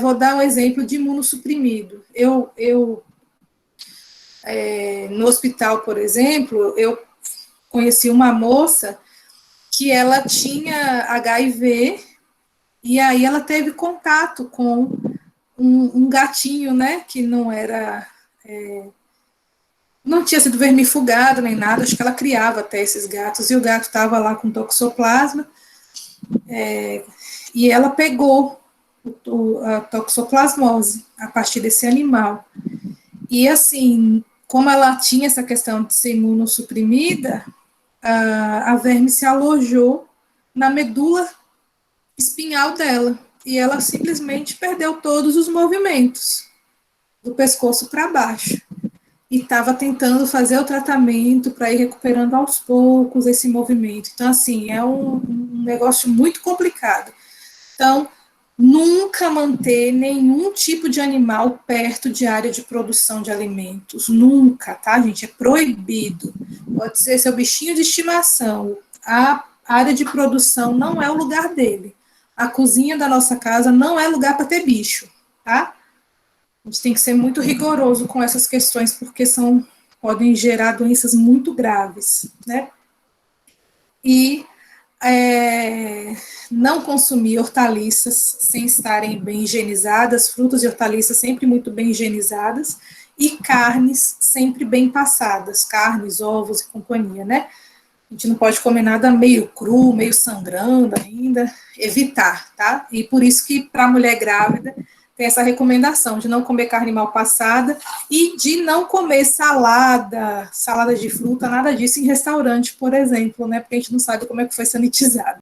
vou dar um exemplo de imunossuprimido. No hospital, por exemplo, eu conheci uma moça que ela tinha HIV, e aí ela teve contato com um gatinho, né, que não era, não tinha sido vermifugado nem nada, acho que ela criava até esses gatos, e o gato estava lá com toxoplasma, e ela pegou a toxoplasmose a partir desse animal. E assim, como ela tinha essa questão de ser imunossuprimida, a verme se alojou na medula espinhal dela, e ela simplesmente perdeu todos os movimentos, do pescoço para baixo. E estava tentando fazer o tratamento para ir recuperando aos poucos esse movimento. Então, assim, é um negócio muito complicado. Então, nunca manter nenhum tipo de animal perto de área de produção de alimentos. Nunca, tá, gente? É proibido. Pode ser seu bichinho de estimação. A área de produção não é o lugar dele. A cozinha da nossa casa não é lugar para ter bicho, tá? A gente tem que ser muito rigoroso com essas questões, porque podem gerar doenças muito graves, né? E não consumir hortaliças sem estarem bem higienizadas, frutas e hortaliças sempre muito bem higienizadas, e carnes sempre bem passadas, carnes, ovos e companhia, né? A gente não pode comer nada meio cru, meio sangrando ainda, evitar, tá? E por isso que para a mulher grávida tem essa recomendação de não comer carne mal passada e de não comer salada de fruta, nada disso em restaurante, por exemplo, né? Porque a gente não sabe como é que foi sanitizado.